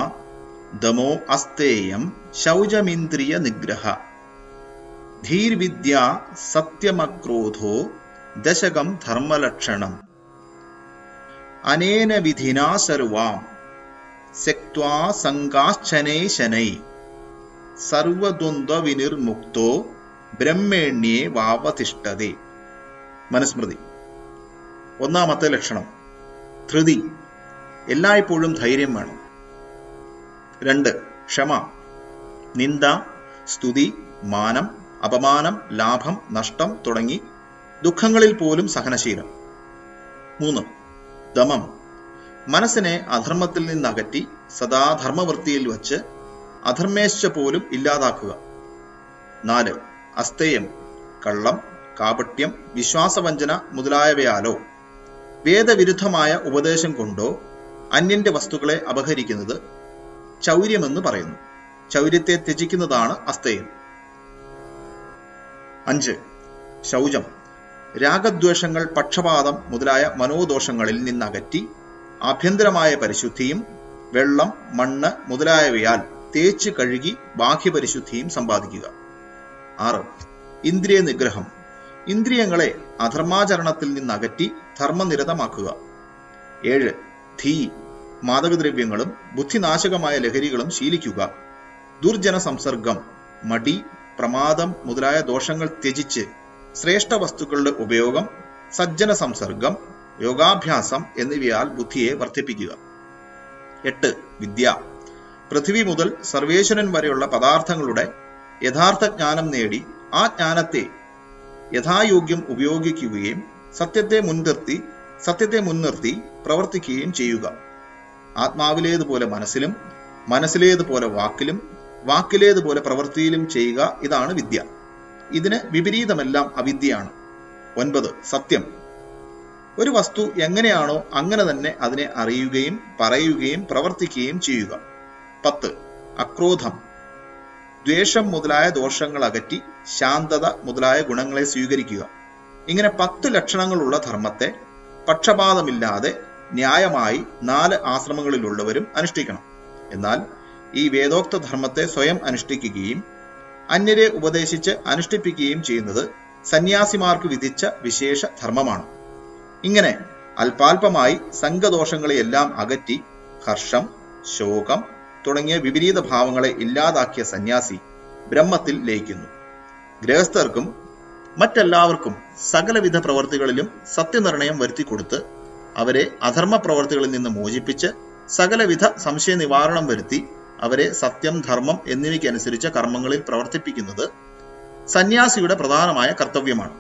ദമോ അസ്തേയം ശൗചമിന്ദ്രിയ നിഗ്രഹ ധീർവിദ്യ സത്യമക്രോധോ ദശകം ധർമ്മലക്ഷണം. അനേന വിധിനാ സർവാം സ്യക്ത്വാ സംഗാശ്ചനൈ ശനൈ സർവദ്വന്ദ്വ വിനിർമുക്തോ ബ്രഹ്മേണ്യേ വാവതിഷ്ഠതേ. മനുസ്മൃതി. ഒന്നാമത്തെ ലക്ഷണം ധൃതി. എല്ലായ്പ്പോഴും ധൈര്യം വേണം. 2. ക്ഷമ. നിന്ദ, സ്തുതി, മാനം, അപമാനം, ലാഭം, നഷ്ടം തുടങ്ങി ദുഃഖങ്ങളിൽ പോലും സഹനശീലം. 3. ദമം. മനസ്സിനെ അധർമ്മത്തിൽ നിന്നകറ്റി സദാ ധർമ്മവൃത്തിയിൽ വച്ച് അധർമ്മേച്ഛ പോലും ഇല്ലാതാക്കുക. 4. അസ്തേയം, കള്ളം, കാപട്യം, വിശ്വാസവഞ്ചന മുതലായവയാലോ വേദവിരുദ്ധമായ ഉപദേശം കൊണ്ടോ അന്യന്റെ വസ്തുക്കളെ അപഹരിക്കുന്നത് ചൗര്യമെന്ന് പറയുന്നു. ചൗര്യത്തെ ത്യജിക്കുന്നതാണ് അസ്തേയം. 5. ശൗചം, രാഗദ്വേഷങ്ങൾ, പക്ഷപാതം മുതലായ മനോദോഷങ്ങളിൽ നിന്നകറ്റി ആഭ്യന്തരമായ പരിശുദ്ധിയും വെള്ളം, മണ്ണ് മുതലായവയാൽ തേച്ച് കഴുകി ബാഹ്യപരിശുദ്ധിയും സമ്പാദിക്കുക. 6. ഇന്ദ്രിയ നിഗ്രഹം, ഇന്ദ്രിയങ്ങളെ അധർമാചരണത്തിൽ നിന്നകറ്റി ധർമ്മനിരതമാക്കുക. 7. ധീ, മാദകദ്രവ്യങ്ങളും ബുദ്ധിനാശകമായ ലഹരികളും ശീലിക്കുക. ദുർജന സംസർഗം, മടി, പ്രമാദം മുതലായ ദോഷങ്ങൾ ത്യജിച്ച് ശ്രേഷ്ഠ വസ്തുക്കളുടെ ഉപയോഗം, സജ്ജന സംസർഗം, യോഗാഭ്യാസം എന്നിവയാൽ ബുദ്ധിയെ വർദ്ധിപ്പിക്കുക. 8. വിദ്യ, പൃഥ്വി മുതൽ സർവേശ്വരൻ വരെയുള്ള പദാർത്ഥങ്ങളുടെ യഥാർത്ഥ ജ്ഞാനം നേടി ആ ജ്ഞാനത്തെ യഥായോഗ്യം ഉപയോഗിക്കുകയും സത്യത്തെ മുൻനിർത്തി പ്രവർത്തിക്കുകയും ചെയ്യുക. ആത്മാവിലേതുപോലെ മനസ്സിലും, മനസ്സിലേതുപോലെ വാക്കിലും, വാക്കിലേതുപോലെ പ്രവൃത്തിയിലും ചെയ്യുക. ഇതാണ് വിദ്യ. ഇതിന് വിപരീതമെല്ലാം അവിദ്യയാണ്. 9. സത്യം, ഒരു വസ്തു എങ്ങനെയാണോ അങ്ങനെ തന്നെ അതിനെ അറിയുകയും പറയുകയും പ്രവർത്തിക്കുകയും ചെയ്യുക. 10. അക്രോധം, ദ്വേഷം മുതലായ ദോഷങ്ങൾ അകറ്റി ശാന്തത മുതലായ ഗുണങ്ങളെ സ്വീകരിക്കുക. ഇങ്ങനെ 10 ലക്ഷണങ്ങളുള്ള ധർമ്മത്തെ പക്ഷപാതമില്ലാതെ ന്യായമായി 4 ആശ്രമങ്ങളിലുള്ളവരും അനുഷ്ഠിക്കണം. എന്നാൽ ഈ വേദോക്ത ധർമ്മത്തെ സ്വയം അനുഷ്ഠിക്കുകയും അന്യരെ ഉപദേശിച്ച് അനുഷ്ഠിപ്പിക്കുകയും ചെയ്യുന്നത് സന്യാസിമാർക്ക് വിധിച്ച വിശേഷ ധർമ്മമാണ്. ഇങ്ങനെ അല്പാൽപമായി സംഘദോഷങ്ങളെയെല്ലാം അകറ്റി ഹർഷം, ശോകം തുടങ്ങിയ വിപരീത ഭാവങ്ങളെ ഇല്ലാതാക്കിയ സന്യാസി ബ്രഹ്മത്തിൽ ലയിക്കുന്നു. ഗൃഹസ്ഥർക്കും മറ്റെല്ലാവർക്കും സകലവിധ പ്രവർത്തികളിലും സത്യനിർണയം വരുത്തിക്കൊടുത്ത് അവരെ അധർമ്മ പ്രവർത്തികളിൽ നിന്ന് മോചിപ്പിച്ച് സകലവിധ സംശയ നിവാരണം വരുത്തി അവരെ സത്യം, ധർമ്മം എന്നിവയ്ക്കനുസരിച്ച കർമ്മങ്ങളിൽ പ്രവർത്തിപ്പിക്കുന്നത് സന്യാസിയുടെ പ്രധാനമായ കർത്തവ്യമാണ്.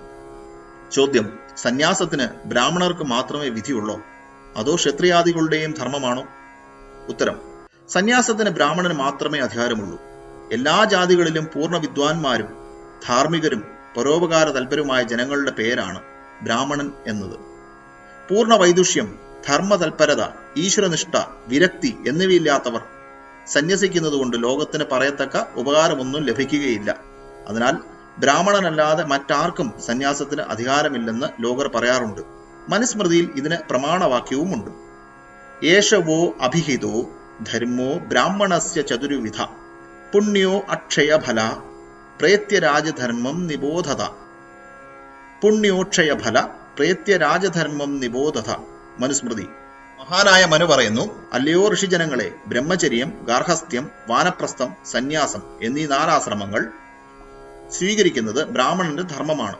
ചോദ്യം: സന്യാസത്തിന് ബ്രാഹ്മണർക്ക് മാത്രമേ വിധിയുള്ളോ, അതോ ക്ഷത്രിയാദികളുടെയും ധർമ്മമാണോ? ഉത്തരം: സന്യാസത്തിന് ബ്രാഹ്മണന് മാത്രമേ അധികാരമുള്ളൂ. എല്ലാ ജാതികളിലും പൂർണ്ണ വിദ്വാൻമാരും ധാർമ്മികരും പരോപകാര തൽപരമായ ജനങ്ങളുടെ പേരാണ് ബ്രാഹ്മണൻ എന്നത്. പൂർണ്ണ വൈദുഷ്യം, ധർമ്മതൽപരത, ഈശ്വരനിഷ്ഠ, വിരക്തി എന്നിവയില്ലാത്തവർ സന്യസിക്കുന്നതുകൊണ്ട് ലോകത്തിന് പറയത്തക്ക ഉപകാരമൊന്നും ലഭിക്കുകയില്ല. അതിനാൽ ബ്രാഹ്മണനല്ലാതെ മറ്റാർക്കും സന്യാസത്തിന് അധികാരമില്ലെന്ന് ലോകർ പറയാറുണ്ട്. മനുസ്മൃതിയിൽ ഇതിന് പ്രമാണവാക്യവുമുണ്ട്. യേശവോ അഭിഹിതോ ധർമ്മോ ബ്രാഹ്മണസ്യ ചതുർവിധ പുണ്യോ അക്ഷയഫല പ്രേത്യരാജധർമ്മം നിബോധത. പുണ്യോക്ഷയഫല പ്രേത്യരാജധർമ്മം നിബോധത. മനുസ്മൃതി. മഹാനായ മനു പറയുന്നു: അല്ലയോ ഋഷിജനങ്ങളെ, ബ്രഹ്മചര്യം, ഗാർഹസ്ഥ്യം, വാനപ്രസ്ഥം, സന്യാസം എന്നീ 4 ആശ്രമങ്ങൾ സ്വീകരിക്കുന്നത് ബ്രാഹ്മണന്റെ ധർമ്മമാണ്.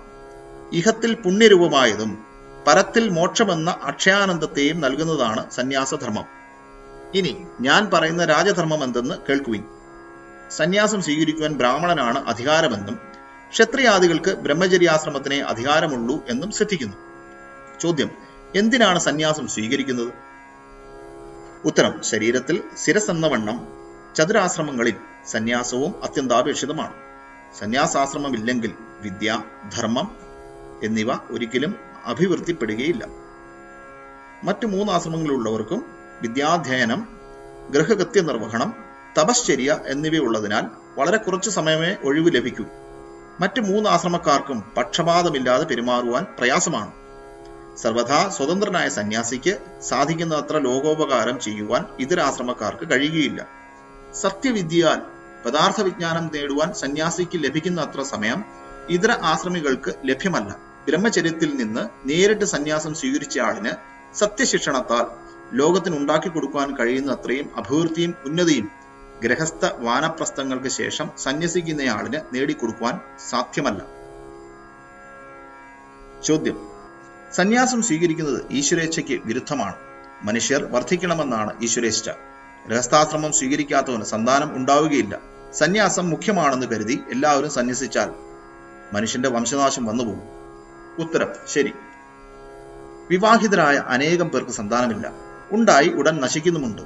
ഇഹത്തിൽ പുണ്യരൂപമായതും പരത്തിൽ മോക്ഷമെന്ന അക്ഷയാനന്ദത്തെയും നൽകുന്നതാണ് സന്യാസധർമ്മം. ഇനി ഞാൻ പറയുന്ന രാജധർമ്മം എന്തെന്ന് കേൾക്കുവിൻ. സന്യാസം സ്വീകരിക്കുവാൻ ബ്രാഹ്മണനാണ് അധികാരമെന്നും ക്ഷത്രിയാദികൾക്ക് ബ്രഹ്മചര്യാശ്രമത്തിനെ അധികാരമുള്ളൂ എന്നും ശ്രദ്ധിക്കുന്നു. ചോദ്യം: എന്തിനാണ് സന്യാസം സ്വീകരിക്കുന്നത്? ഉത്തരം: ശരീരത്തിൽ ശിരസെന്നവണ്ണം ചതുരാശ്രമങ്ങളിൽ സന്യാസവും അത്യന്താപേക്ഷിതമാണ്. സന്യാസാശ്രമമില്ലെങ്കിൽ വിദ്യ, ധർമ്മം എന്നിവ ഒരിക്കലും അഭിവൃദ്ധിപ്പെടുകയില്ല. മറ്റു 3 ആശ്രമങ്ങളിലുള്ളവർക്കും വിദ്യാധ്യയനം, ഗൃഹകൃത്യ നിർവഹണം, തപശ്ചര്യ എന്നിവയുള്ളതിനാൽ വളരെ കുറച്ചു സമയമേ ഒഴിവ് ലഭിക്കൂ. മറ്റു 3 ആശ്രമക്കാർക്കും പക്ഷപാതമില്ലാതെ പെരുമാറുവാൻ പ്രയാസമാണ്. സർവഥാ സ്വതന്ത്രനായ സന്യാസിക്ക് സാധിക്കുന്നത്ര ലോകോപകാരം ചെയ്യുവാൻ ഇതരാശ്രമക്കാർക്ക് കഴിയുകയില്ല. സത്യവിദ്യയാൽ പദാർത്ഥ വിജ്ഞാനം നേടുവാൻ സന്യാസിക്ക് ലഭിക്കുന്ന അത്ര സമയം ഇതര ആശ്രമികൾക്ക് ലഭ്യമല്ല. ബ്രഹ്മചര്യത്തിൽ നിന്ന് നേരിട്ട് സന്യാസം സ്വീകരിച്ച ആളിന് സത്യശിക്ഷണത്താൽ ലോകത്തിന് ഉണ്ടാക്കി കൊടുക്കുവാൻ കഴിയുന്ന അത്രയും അഭിവൃദ്ധിയും ഉന്നതിയും ഗൃഹസ്ഥ വാനപ്രസ്ഥങ്ങൾക്ക് ശേഷം സന്യസിക്കുന്നയാളിന് നേടിക്കൊടുക്കുവാൻ സാധ്യമല്ല. ചോദ്യം: സന്യാസം സ്വീകരിക്കുന്നത് ഈശ്വരേച്ഛയ്ക്ക് വിരുദ്ധമാണ്. മനുഷ്യർ വർദ്ധിക്കണമെന്നാണ് ഈശ്വരേച്ഛ. ഗൃഹസ്ഥാശ്രമം സ്വീകരിക്കാത്തവന് സന്താനം ഉണ്ടാവുകയില്ല. സന്യാസം മുഖ്യമാണെന്ന് കരുതി എല്ലാവരും സന്യസിച്ചാൽ മനുഷ്യന്റെ വംശനാശം വന്നുപോകും. ഉത്തരം: ശരി. വിവാഹിതരായ അനേകം പേർക്ക് സന്താനമില്ല. ഉണ്ടായി ഉടൻ നശിക്കുന്നുമുണ്ട്.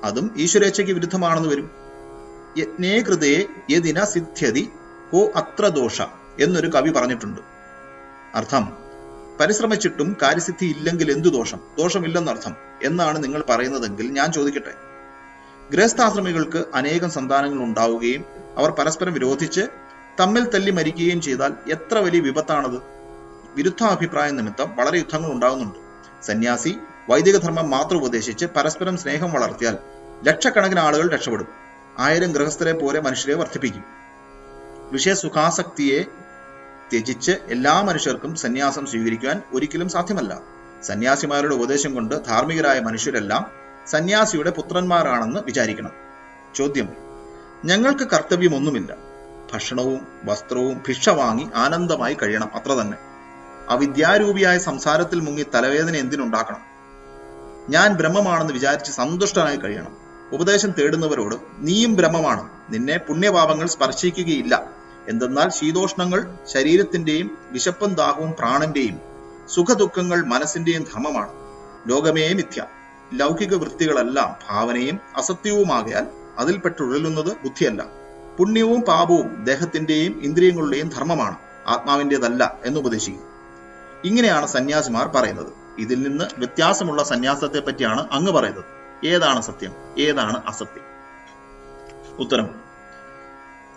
അതും ഈശ്വരേച്ഛയ്ക്ക് വിരുദ്ധമാണെന്ന് വരും. യജ്ഞേ കൃതേ യദിന സിദ്ധ്യതി കോ അത്ര ദോഷ എന്നൊരു കവി പറഞ്ഞിട്ടുണ്ട്. അർത്ഥം, പരിശ്രമിച്ചിട്ടും കാര്യസിദ്ധി ഇല്ലെങ്കിൽ എന്തു ദോഷം? ദോഷമില്ലെന്നർത്ഥം എന്നാണ് നിങ്ങൾ പറയുന്നതെങ്കിൽ ഞാൻ ചോദിക്കട്ടെ, ഗൃഹസ്ഥാശ്രമികൾക്ക് അനേകം സന്താനങ്ങൾ ഉണ്ടാവുകയും അവർ പരസ്പരം വിരോധിച്ച് തമ്മിൽ തല്ലി മരിക്കുകയും ചെയ്താൽ എത്ര വലിയ വിപത്താണത്? വിരുദ്ധാഭിപ്രായ നിമിത്തം വളരെ യുദ്ധങ്ങൾ ഉണ്ടാകുന്നുണ്ട്. സന്യാസി വൈദിക ധർമ്മം മാത്രം ഉപദേശിച്ച് പരസ്പരം സ്നേഹം വളർത്തിയാൽ ലക്ഷക്കണക്കിന് ആളുകൾ രക്ഷപ്പെടും. 1000 ഗൃഹസ്ഥരെ പോലെ മനുഷ്യരെ വർദ്ധിപ്പിക്കും. വിഷയസുഖാസക്തിയെ ത്യജിച്ച് എല്ലാ മനുഷ്യർക്കും സന്യാസം സ്വീകരിക്കുവാൻ ഒരിക്കലും സാധ്യമല്ല. സന്യാസിമാരുടെ ഉപദേശം കൊണ്ട് ധാർമ്മികരായ മനുഷ്യരെല്ലാം സന്യാസിയുടെ പുത്രന്മാരാണെന്ന് വിചാരിക്കണം. ചോദ്യം, ഞങ്ങൾക്ക് കർത്തവ്യമൊന്നുമില്ല. ഭക്ഷണവും വസ്ത്രവും ഭിക്ഷ വാങ്ങി ആനന്ദമായി കഴിയണം, അത്ര തന്നെ. അവിദ്യാരൂപിയായ സംസാരത്തിൽ മുങ്ങി തലവേദന എന്തിനുണ്ടാക്കണം? ഞാൻ ബ്രഹ്മമാണെന്ന് വിചാരിച്ച് സന്തുഷ്ടനായി കഴിയണം. ഉപദേശം തേടുന്നവരോട് നീയും ബ്രഹ്മമാണ്, നിന്നെ പുണ്യപാപങ്ങൾ സ്പർശിക്കുകയില്ല. എന്തെന്നാൽ ശീതോഷ്ണങ്ങൾ ശരീരത്തിന്റെയും വിശപ്പും ദാഹവും പ്രാണന്റെയും സുഖദുഃഖങ്ങൾ മനസ്സിന്റെയും ധർമ്മമാണ്. ലോകമേ മിഥ്യ. ലൗകിക വൃത്തികളെല്ലാം ഭാവനയും അസത്യവുമാകയാൽ അതിൽപ്പെട്ടുഴലുന്നത് ബുദ്ധിയല്ല. പുണ്യവും പാപവും ദേഹത്തിന്റെയും ഇന്ദ്രിയങ്ങളുടെയും ധർമ്മമാണ്, ആത്മാവിൻ്റെതല്ല എന്നുപദേശിക്കും. ഇങ്ങനെയാണ് സന്യാസിമാർ പറയുന്നത്. ഇതിൽ നിന്ന് വ്യത്യാസമുള്ള സന്യാസത്തെ പറ്റിയാണ് അങ്ങ് പറയുന്നത്. ഏതാണ് സത്യം, ഏതാണ് അസത്യം? ഉത്തരം,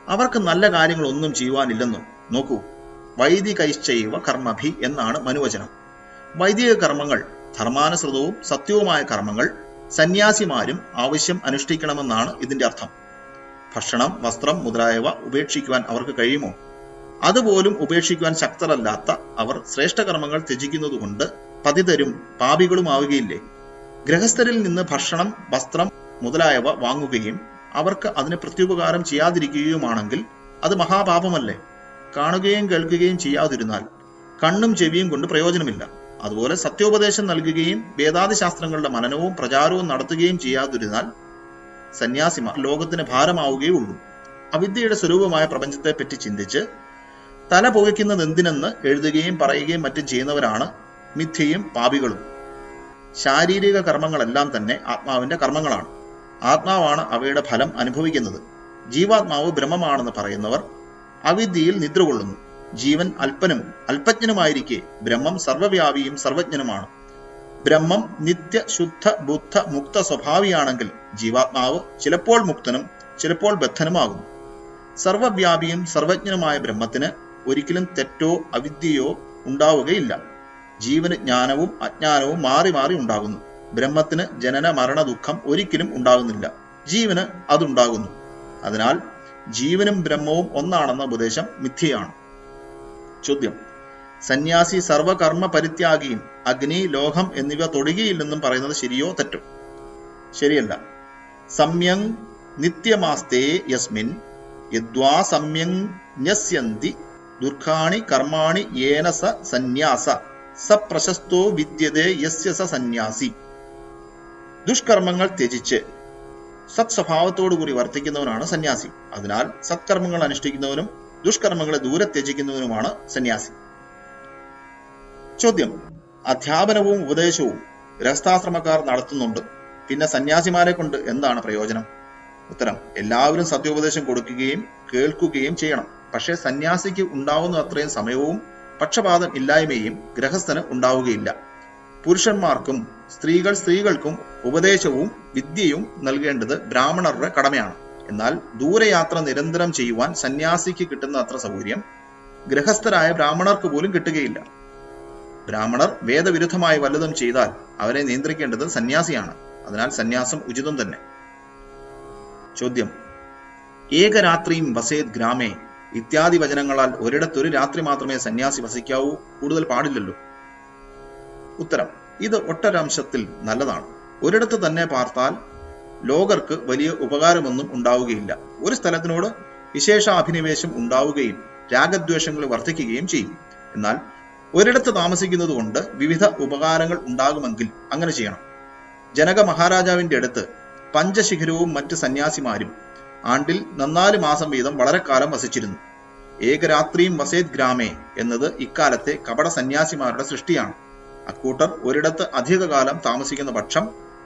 അവർക്ക് നല്ല കാര്യങ്ങളൊന്നും ചെയ്യുവാനില്ലെന്നും. നോക്കൂ, വൈദികൈശ്ചൈവ കർമ്മഭി എന്നാണ് മനുവചനം. വൈദിക കർമ്മങ്ങൾ, ധർമാനുസൃതവും സത്യവുമായ കർമ്മങ്ങൾ സന്യാസിമാരും ആവശ്യം അനുഷ്ഠിക്കണമെന്നാണ് ഇതിന്റെ അർത്ഥം. ഭക്ഷണം, വസ്ത്രം മുതലായവ ഉപേക്ഷിക്കുവാൻ അവർക്ക് കഴിയുമോ? അതുപോലും ഉപേക്ഷിക്കുവാൻ ശക്തരല്ലാത്ത അവർ ശ്രേഷ്ഠകർമ്മങ്ങൾ ത്യജിക്കുന്നതുകൊണ്ട് പതിതരും പാപികളുമാവുകയില്ലേ? ഗൃഹസ്ഥരിൽ നിന്ന് ഭക്ഷണം, വസ്ത്രം മുതലായവ വാങ്ങുകയും അവർക്ക് അതിന് പ്രത്യുപകാരം ചെയ്യാതിരിക്കുകയുമാണെങ്കിൽ അത് മഹാപാപമല്ലേ? കാണുകയും കേൾക്കുകയും ചെയ്യാതിരുന്നാൽ കണ്ണും ചെവിയും കൊണ്ട് പ്രയോജനമില്ല. അതുപോലെ സത്യോപദേശം നൽകുകയും വേദാദിശാസ്ത്രങ്ങളുടെ മനനവും പ്രചാരവും നടത്തുകയും ചെയ്യാതിരുന്നാൽ സന്യാസിമാർ ലോകത്തിന് ഭാരമാവുകയുള്ളൂ. അവിദ്യയുടെ സ്വരൂപമായ പ്രപഞ്ചത്തെ പറ്റി ചിന്തിച്ച് തല പുകയ്ക്കുന്നത് എന്തിനെന്ന് എഴുതുകയും പറയുകയും മറ്റും ചെയ്യുന്നവരാണ് മിഥ്യയും പാപികളും. ശാരീരിക കർമ്മങ്ങളെല്ലാം തന്നെ ആത്മാവിന്റെ കർമ്മങ്ങളാണ്. ആത്മാവാണ് അവയുടെ ഫലം അനുഭവിക്കുന്നത്. ജീവാത്മാവ് ബ്രഹ്മമാണെന്ന് പറയുന്നവർ അവിദ്യയിൽ നിദ്ര കൊള്ളുന്നു. ജീവൻ അല്പനും അല്പജ്ഞനുമായിരിക്കെ ബ്രഹ്മം സർവ്വവ്യാപിയും സർവജ്ഞനുമാണ്. ബ്രഹ്മം നിത്യ ശുദ്ധ ബുദ്ധ മുക്ത സ്വഭാവിയാണെങ്കിൽ ജീവാത്മാവ് ചിലപ്പോൾ മുക്തനും ചിലപ്പോൾ ബദ്ധനുമാകുന്നു. സർവവ്യാപിയും സർവജ്ഞനുമായ ബ്രഹ്മത്തിന് ഒരിക്കലും തെറ്റോ അവിദ്യയോ ഉണ്ടാവുകയില്ല. ജീവന് ജ്ഞാനവും അജ്ഞാനവും മാറി മാറി ഉണ്ടാകുന്നു. ബ്രഹ്മത്തിന് ജനന മരണ ദുഃഖം ഒരിക്കലും ഉണ്ടാകുന്നില്ല, ജീവന് അതുണ്ടാകുന്നു. അതിനാൽ ജീവനും ബ്രഹ്മവും ഒന്നാണെന്ന ഉപദേശം മിഥ്യയാണ്. ചോദ്യം, സന്യാസി സർവകർമ്മ പരിത്യാഗിയും അഗ്നി, ലോഹം എന്നിവ തൊടുകയില്ലെന്നും പറയുന്നത് ശരിയോ തെറ്റോ? ശരിയല്ല. സമ്യങ് നിത്യമാസ്തേ യസ്മിൻ യദ്വാ സമ്യങ് ന്യസ്യന്തി ദുർഘാണി കർമാണി യേന സ സന്യാസ സ പ്രശസ്തോ വിദ്യതേ യസ്യ സ സന്യാസി. ദുഷ്കർമ്മങ്ങൾ ത്യജിച്ച് സത്സ്വഭാവത്തോടുകൂടി വർത്തിക്കുന്നവനാണ് സന്യാസി. അതിനാൽ സത്കർമ്മങ്ങൾ അനുഷ്ഠിക്കുന്നവനും ദുഷ്കർമ്മങ്ങളെ ദൂരെ ത്യജിക്കുന്നവനുമാണ് സന്യാസി. ചോദ്യം, അധ്യാപനവും ഉപദേശവും ഗൃഹസ്ഥാശ്രമക്കാർ നടത്തുന്നുണ്ട്, പിന്നെ സന്യാസിമാരെ കൊണ്ട് എന്താണ് പ്രയോജനം? ഉത്തരം, എല്ലാവരും സത്യോപദേശം കൊടുക്കുകയും കേൾക്കുകയും ചെയ്യണം. പക്ഷേ സന്യാസിക്ക് ഉണ്ടാവുന്ന അത്രയും സമയവും പക്ഷപാതം ഇല്ലായ്മയും ഗൃഹസ്ഥന് ഉണ്ടാവുകയില്ല. പുരുഷന്മാർക്കും സ്ത്രീകൾക്കും ഉപദേശവും വിദ്യയും നൽകേണ്ടത് ബ്രാഹ്മണരുടെ കടമയാണ്. എന്നാൽ ദൂരയാത്ര നിരന്തരം ചെയ്യുവാൻ സന്യാസിക്ക് കിട്ടുന്ന അത്ര സൗകര്യം ഗൃഹസ്ഥരായ ബ്രാഹ്മണർക്ക് പോലും കിട്ടുകയില്ല. ബ്രാഹ്മണർ വേദവിരുദ്ധമായി വല്ലതും ചെയ്താൽ അവരെ നിയന്ത്രിക്കേണ്ടത് സന്യാസിയാണ്. അതിനാൽ സന്യാസം ഉചിതം തന്നെ. ചോദ്യം, ഏകരാത്രിയും വസേത് ഗ്രാമേ ഇത്യാദി വചനങ്ങളാൽ ഒരിടത്തൊരു രാത്രി മാത്രമേ സന്യാസി വസിക്കാവൂ, കൂടുതൽ പാടില്ലല്ലോ? ഉത്തരം, ഇത് ഒട്ടൊരംശത്തിൽ നല്ലതാണ്. ഒരിടത്ത് തന്നെ പാർത്താൽ ലോകർക്ക് വലിയ ഉപകാരമൊന്നും ഉണ്ടാവുകയില്ല. ഒരു സ്ഥലത്തിനോട് വിശേഷാഭിനിവേശം ഉണ്ടാവുകയും രാഗദ്വേഷങ്ങൾ വർദ്ധിക്കുകയും ചെയ്യും. എന്നാൽ ഒരിടത്ത് താമസിക്കുന്നത് കൊണ്ട് വിവിധ ഉപകാരങ്ങൾ ഉണ്ടാകുമെങ്കിൽ അങ്ങനെ ചെയ്യണം. ജനക മഹാരാജാവിന്റെ അടുത്ത് പഞ്ചശിഖരവും മറ്റ് സന്യാസിമാരും ആണ്ടിൽ 4 മാസം വീതം വളരെ കാലം വസിച്ചിരുന്നു. ഏകരാത്രിയും വസേത് ഗ്രാമേ എന്നത് ഇക്കാലത്തെ കപട സന്യാസിമാരുടെ സൃഷ്ടിയാണ്. അക്കൂട്ടർ ഒരിടത്ത് അധികകാലം താമസിക്കുന്ന പക്ഷം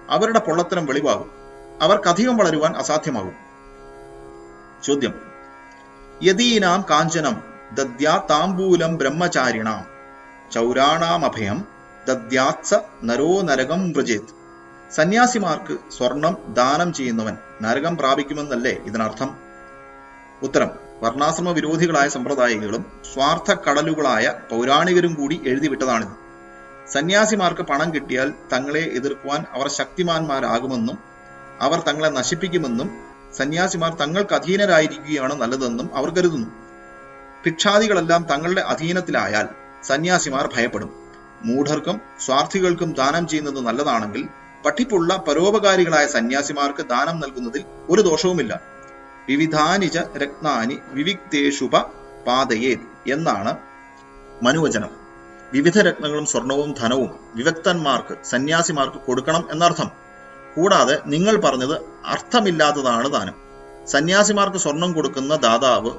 അവരുടെ പൊള്ളത്തരം വെളിവാകും. അവർക്കധികം വളരുവാൻ അസാധ്യമാകും. ചോദ്യം: യദീനാം കാഞ്ചനം ദദ്യാ താംബൂലം ബ്രഹ്മചാരിണാം ചൗരാണാമഭയം ദദ്യാത്സ നരോ നരകം വ്രജേത്. സന്യാസിമാർക്ക് സ്വർണം ദാനം ചെയ്യുന്നവൻ നരകം പ്രാപിക്കുമെന്നല്ലേ ഇതിനർത്ഥം? ഉത്തരം: വർണ്ണാശ്രമ വിരോധികളായ സമ്പ്രദായികളും സ്വാർത്ഥ കടലുകളായ പൗരാണികരും കൂടി എഴുതിവിട്ടതാണിത്. സന്യാസിമാർക്ക് പണം കിട്ടിയാൽ തങ്ങളെ എതിർക്കുവാൻ അവർ ശക്തിമാന്മാരാകുമെന്നും അവർ തങ്ങളെ നശിപ്പിക്കുമെന്നും സന്യാസിമാർ തങ്ങൾക്ക് അധീനരായിരിക്കുകയാണ് നല്ലതെന്നും അവർ കരുതുന്നു. ഭിക്ഷാദികളെല്ലാം തങ്ങളുടെ അധീനത്തിലായാൽ സന്യാസിമാർ ഭയപ്പെടും. മൂഢർക്കും സ്വാർത്ഥികൾക്കും ദാനം ചെയ്യുന്നത് നല്ലതാണെങ്കിൽ പഠിപ്പുള്ള പരോപകാരികളായ സന്യാസിമാർക്ക് ദാനം നൽകുന്നതിൽ ഒരു ദോഷവുമില്ല. വിവിധാനിച രത്നാനി വിവിക്തേഷുപ പാതയേത് എന്നാണ് മനുവചനം. വിവിധ രത്നങ്ങളും സ്വർണവും ധനവും വിവക്തന്മാർക്ക് സന്യാസിമാർക്ക് കൊടുക്കണം എന്നർത്ഥം. കൂടാതെ നിങ്ങൾ പറഞ്ഞത് അർത്ഥമില്ലാത്തതാണ് താനും. സന്യാസിമാർക്ക് സ്വർണം കൊടുക്കുന്ന ദാതാവ്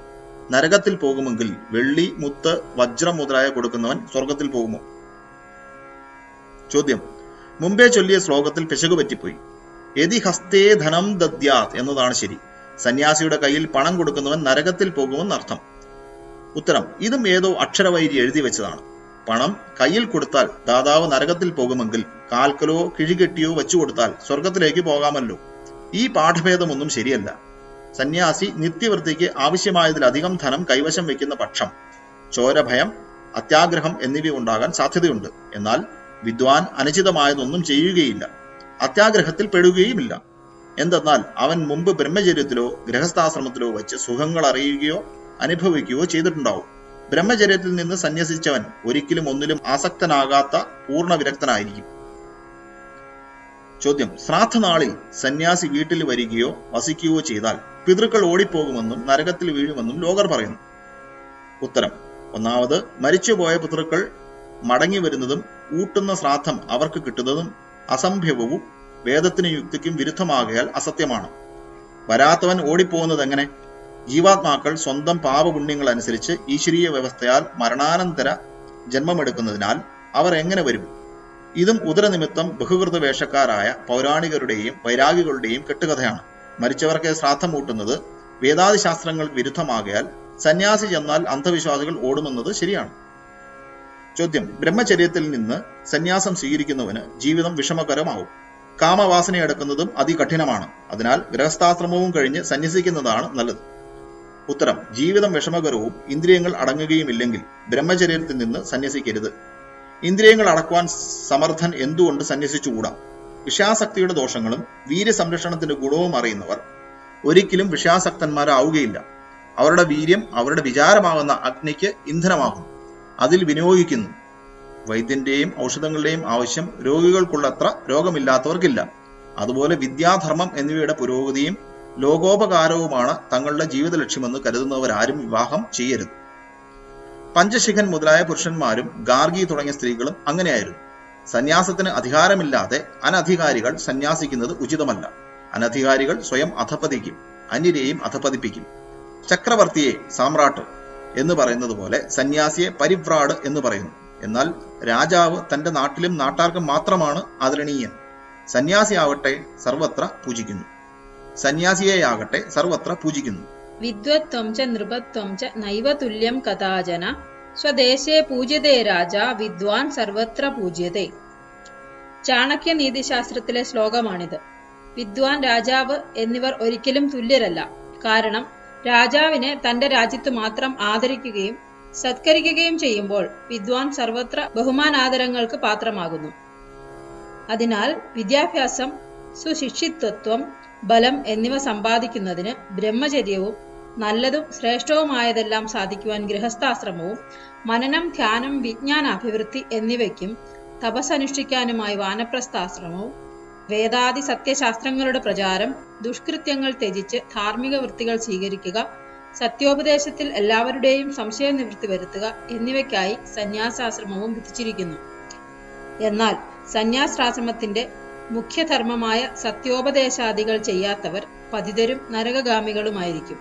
നരകത്തിൽ പോകുമെങ്കിൽ വെള്ളി, മുത്ത്, വജ്രം മുതലായ കൊടുക്കുന്നവൻ സ്വർഗത്തിൽ പോകുമോ? ചോദ്യം: മുമ്പേ ചൊല്ലിയ ശ്ലോകത്തിൽ പിശകു പറ്റിപ്പോയി. യതി ഹസ്തേ ധനം ദദ്യാത് എന്നതാണ് ശരി. സന്യാസിയുടെ കയ്യിൽ പണം കൊടുക്കുന്നവൻ നരകത്തിൽ പോകുമെന്നർത്ഥം. ഉത്തരം: ഇതും ഏതോ അക്ഷരവൈരി എഴുതി വെച്ചതാണ്. പണം കയ്യിൽ കൊടുത്താൽ ദാതാവ് നരകത്തിൽ പോകുമെങ്കിൽ കാൽക്കലോ കിഴികെട്ടിയോ വെച്ചു കൊടുത്താൽ സ്വർഗത്തിലേക്ക് പോകാമല്ലോ. ഈ പാഠഭേദമൊന്നും ശരിയല്ല. സന്യാസി നിത്യവൃത്തിക്ക് ആവശ്യമായതിലധികം ധനം കൈവശം വയ്ക്കുന്ന പക്ഷം ചോരഭയം, അത്യാഗ്രഹം എന്നിവ ഉണ്ടാകാൻ സാധ്യതയുണ്ട്. എന്നാൽ വിദ്വാൻ അനുചിതമായതൊന്നും ചെയ്യുകയില്ല, അത്യാഗ്രഹത്തിൽ പെടുകയുമില്ല. എന്തെന്നാൽ അവൻ മുമ്പ് ബ്രഹ്മചര്യത്തിലോ ഗൃഹസ്ഥാശ്രമത്തിലോ വെച്ച് സുഖങ്ങൾ അറിയുകയോ അനുഭവിക്കുകയോ ചെയ്തിട്ടുണ്ടാവും. ബ്രഹ്മചര്യത്തിൽ നിന്ന് സന്യസിച്ചവൻ ഒരിക്കലും ഒന്നിലും ആസക്തനാകാത്ത പൂർണ്ണ വിരക്തനായിരിക്കും. ചോദ്യം: ശ്രാദ്ധനാളിൽ സന്യാസി വീട്ടിൽ വരികയോ വസിക്കുകയോ ചെയ്താൽ പിതൃക്കൾ ഓടിപ്പോകുമെന്നും നരകത്തിൽ വീഴുമെന്നും ലോകർ പറയുന്നു. ഉത്തരം: ഒന്നാമത്, മരിച്ചുപോയ പിതൃക്കൾ മടങ്ങി വരുന്നതും ഊട്ടുന്ന ശ്രാദ്ധം അവർക്ക് കിട്ടുന്നതും അസംഭവവും വേദത്തിനും യുക്തിക്കും വിരുദ്ധമാകയാൽ അസത്യമാണ്. വരാത്തവൻ ഓടിപ്പോകുന്നത് എങ്ങനെ? ജീവാത്മാക്കൾ സ്വന്തം പാപപുണ്യങ്ങൾ അനുസരിച്ച് ഈശ്വരീയ വ്യവസ്ഥയാൽ മരണാനന്തര ജന്മമെടുക്കുന്നതിനാൽ അവർ എങ്ങനെ വരും? ഇതും ഉദരനിമിത്തം ബഹുകൃത വേഷക്കാരായ പൗരാണികരുടെയും വൈരാഗികളുടെയും കെട്ടുകഥയാണ്. മരിച്ചവർക്ക് ശ്രാദ്ധം ഊട്ടുന്നത് വേദാദിശാസ്ത്രങ്ങൾക്ക് വിരുദ്ധമാകയാൽ സന്യാസി ചെന്നാൽ അന്ധവിശ്വാസികൾ ഓടുമെന്നത് ശരിയാണ്. ചോദ്യം: ബ്രഹ്മചര്യത്തിൽ നിന്ന് സന്യാസം സ്വീകരിക്കുന്നവന് ജീവിതം വിഷമകരമാവും. കാമവാസനയെടുക്കുന്നതും അതികഠിനമാണ്. അതിനാൽ ഗൃഹസ്ഥാശ്രമവും കഴിഞ്ഞ് സന്യസിക്കുന്നതാണ് നല്ലത്. ഉത്തരം: ജീവിതം വിഷമകരവും ഇന്ദ്രിയങ്ങൾ അടങ്ങുകയുമില്ലെങ്കിൽ ബ്രഹ്മചര്യത്തിൽ നിന്ന് സന്യസിക്കരുത്. ഇന്ദ്രിയങ്ങൾ അടക്കുവാൻ സമർത്ഥൻ എന്തുകൊണ്ട് സന്യസിച്ചുകൂടാ? വിഷയാസക്തിയുടെ ദോഷങ്ങളും വീര്യസംരക്ഷണത്തിന്റെ ഗുണവും അറിയുന്നവർ ഒരിക്കലും വിഷയാസക്തന്മാരാവുകയില്ല. അവരുടെ വീര്യം അവരുടെ വിചാരമാകുന്ന അഗ്നിക്ക് ഇന്ധനമാകുന്നു, അതിൽ വിനിയോഗിക്കുന്നു. വൈദ്യന്റെയും ഔഷധങ്ങളുടെയും ആവശ്യം രോഗികൾക്കുള്ളത്ര രോഗമില്ലാത്തവർക്കില്ല. അതുപോലെ വിദ്യാധർമ്മം എന്നിവയുടെ പുരോഗതിയും ലോകോപകാരവുമാണ് തങ്ങളുടെ ജീവിത ലക്ഷ്യമെന്ന് കരുതുന്നവരാരും വിവാഹം ചെയ്യരുത്. പഞ്ചശിഖൻ മുതലായ പുരുഷന്മാരും ഗാർഗി തുടങ്ങിയ സ്ത്രീകളും അങ്ങനെയായിരുന്നു. സന്യാസത്തിന് അധികാരമില്ലാതെ അനധികാരികൾ സന്യാസിക്കുന്നത് ഉചിതമല്ല. അനധികാരികൾ സ്വയം അധപ്പതിക്കും, അന്യരെയും അധപ്പതിപ്പിക്കും. ചക്രവർത്തിയെ സാമ്രാട്ട് എന്ന് പറയുന്നത് പോലെ സന്യാസിയെ പരിവ്രാട് എന്ന് പറയുന്നു. എന്നാൽ രാജാവ് തന്റെ നാട്ടിലും നാട്ടാർക്കും മാത്രമാണ് ആദരണീയൻ. സന്യാസിയാവട്ടെ സർവത്ര പൂജിക്കുന്നു, സന്യാസിയെയാകട്ടെ സർവത്ര പൂജിക്കുന്നു. വിദ്വത്വം ച നൃപത്വം ച നൈവ തുല്യം കഥാചന സ്വദേശേ പൂജ്യതേ രാജ വിദ്വാൻ സർവത്ര പൂജ്യതേ. ചാണക്യ നീതിശാസ്ത്രത്തിലെ ശ്ലോകമാണിത്. വിദ്വാൻ, രാജാവ് എന്നിവർ ഒരിക്കലും തുല്യരല്ല. കാരണം രാജാവിനെ തന്റെ രാജ്യത്ത് മാത്രം ആദരിക്കുകയും സത്കരിക്കുകയും ചെയ്യുമ്പോൾ വിദ്വാൻ സർവത്ര ബഹുമാനാദരങ്ങൾക്ക് പാത്രമാകുന്നു. അതിനാൽ വിദ്യാഭ്യാസം, സുശിക്ഷിത്വം, ബലം എന്നിവ സമ്പാദിക്കുന്നതിന് ബ്രഹ്മചര്യവും നല്ലതും ശ്രേഷ്ഠവുമായതെല്ലാം സാധിക്കുവാൻ ഗൃഹസ്ഥാശ്രമവും മനനം, ധ്യാനം, വിജ്ഞാനാഭിവൃദ്ധി എന്നിവയ്ക്കും തപസ്സനുഷ്ഠിക്കാനുമായി വാനപ്രസ്ഥാശ്രമവും വേദാദി സത്യശാസ്ത്രങ്ങളുടെ പ്രചാരം, ദുഷ്കൃത്യങ്ങൾ ത്യജിച്ച് ധാർമ്മിക വൃത്തികൾ സ്വീകരിക്കുക, സത്യോപദേശത്തിൽ എല്ലാവരുടെയും സംശയനിവൃത്തി വരുത്തുക എന്നിവയ്ക്കായി സന്യാസാശ്രമവും വിധിച്ചിരിക്കുന്നു. എന്നാൽ സന്യാസാശ്രമത്തിന്റെ മുഖ്യധർമ്മമായ സത്യോപദേശാദികൾ ചെയ്യാത്തവർ പതിതരും നരകഗാമികളുമായിരിക്കും.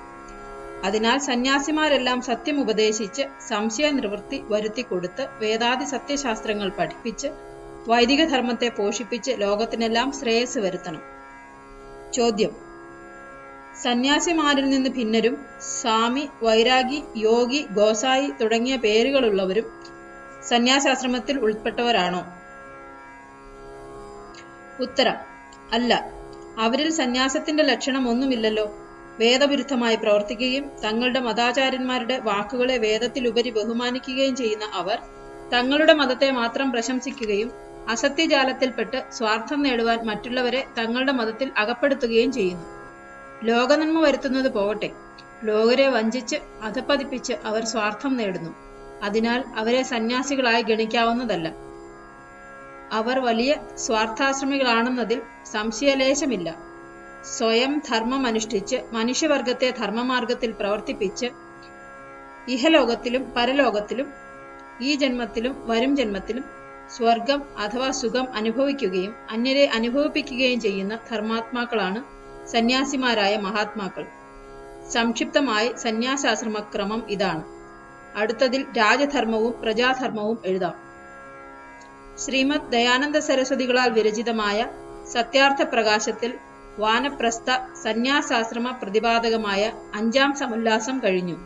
അതിനാൽ സന്യാസിമാരെല്ലാം സത്യം ഉപദേശിച്ച് സംശയ നിവൃത്തി വരുത്തിക്കൊടുത്ത് വേദാദി സത്യശാസ്ത്രങ്ങൾ പഠിപ്പിച്ച് വൈദിക ധർമ്മത്തെ പോഷിപ്പിച്ച് ലോകത്തിനെല്ലാം ശ്രേയസ് വരുത്തണം. ചോദ്യം: സന്യാസിമാരിൽ നിന്ന് ഭിന്നരും സ്വാമി, വൈരാഗി, യോഗി, ഗോസായി തുടങ്ങിയ പേരുകളുള്ളവരും സന്യാസാശ്രമത്തിൽ ഉൾപ്പെട്ടവരാണോ? ഉത്തരം: അല്ല. അവരിൽ സന്യാസത്തിന്റെ ലക്ഷണം ഒന്നുമില്ലല്ലോ. വേദവിരുദ്ധമായി പ്രവർത്തിക്കുകയും തങ്ങളുടെ മതാചാര്യന്മാരുടെ വാക്കുകളെ വേദത്തിലുപരി ബഹുമാനിക്കുകയും ചെയ്യുന്ന അവർ തങ്ങളുടെ മതത്തെ മാത്രം പ്രശംസിക്കുകയും അസത്യജാലത്തിൽപ്പെട്ട് സ്വാർത്ഥം നേടുവാൻ മറ്റുള്ളവരെ തങ്ങളുടെ മതത്തിൽ അകപ്പെടുത്തുകയും ചെയ്യുന്നു. ലോകനന്മ വരുത്തുന്നത് പോകട്ടെ, ലോകരെ വഞ്ചിച്ച് അധപ്പതിപ്പിച്ച് അവർ സ്വാർത്ഥം നേടുന്നു. അതിനാൽ അവരെ സന്യാസികളായി ഗണിക്കാവുന്നതല്ല. അവർ വലിയ സ്വാർത്ഥാശ്രമികളാണെന്നതിൽ സംശയലേശമില്ല. സ്വയം ധർമ്മം അനുഷ്ഠിച്ച് മനുഷ്യവർഗത്തെ ധർമ്മമാർഗത്തിൽ പ്രവർത്തിപ്പിച്ച് ഇഹലോകത്തിലും പരലോകത്തിലും ഈ ജന്മത്തിലും വരും ജന്മത്തിലും സ്വർഗം അഥവാ സുഖം അനുഭവിക്കുകയും അന്യരെ അനുഭവിപ്പിക്കുകയും ചെയ്യുന്ന ധർമാത്മാക്കളാണ് സന്യാസിമാരായ മഹാത്മാക്കൾ. സംക്ഷിപ്തമായി സന്യാസാശ്രമക്രമം ഇതാണ്. അടുത്തതിൽ രാജധർമ്മവും പ്രജാധർമ്മവും എഴുതാം. ശ്രീമദ് ദയാനന്ദ സരസ്വതികളാൽ വിരചിതമായ സത്യാർത്ഥ പ്രകാശത്തിൽ വാനപ്രസ്ഥ സന്യാസാശ്രമ പ്രതിപാദകമായ 5-ാം സമുല്ലാസം കഴിഞ്ഞു.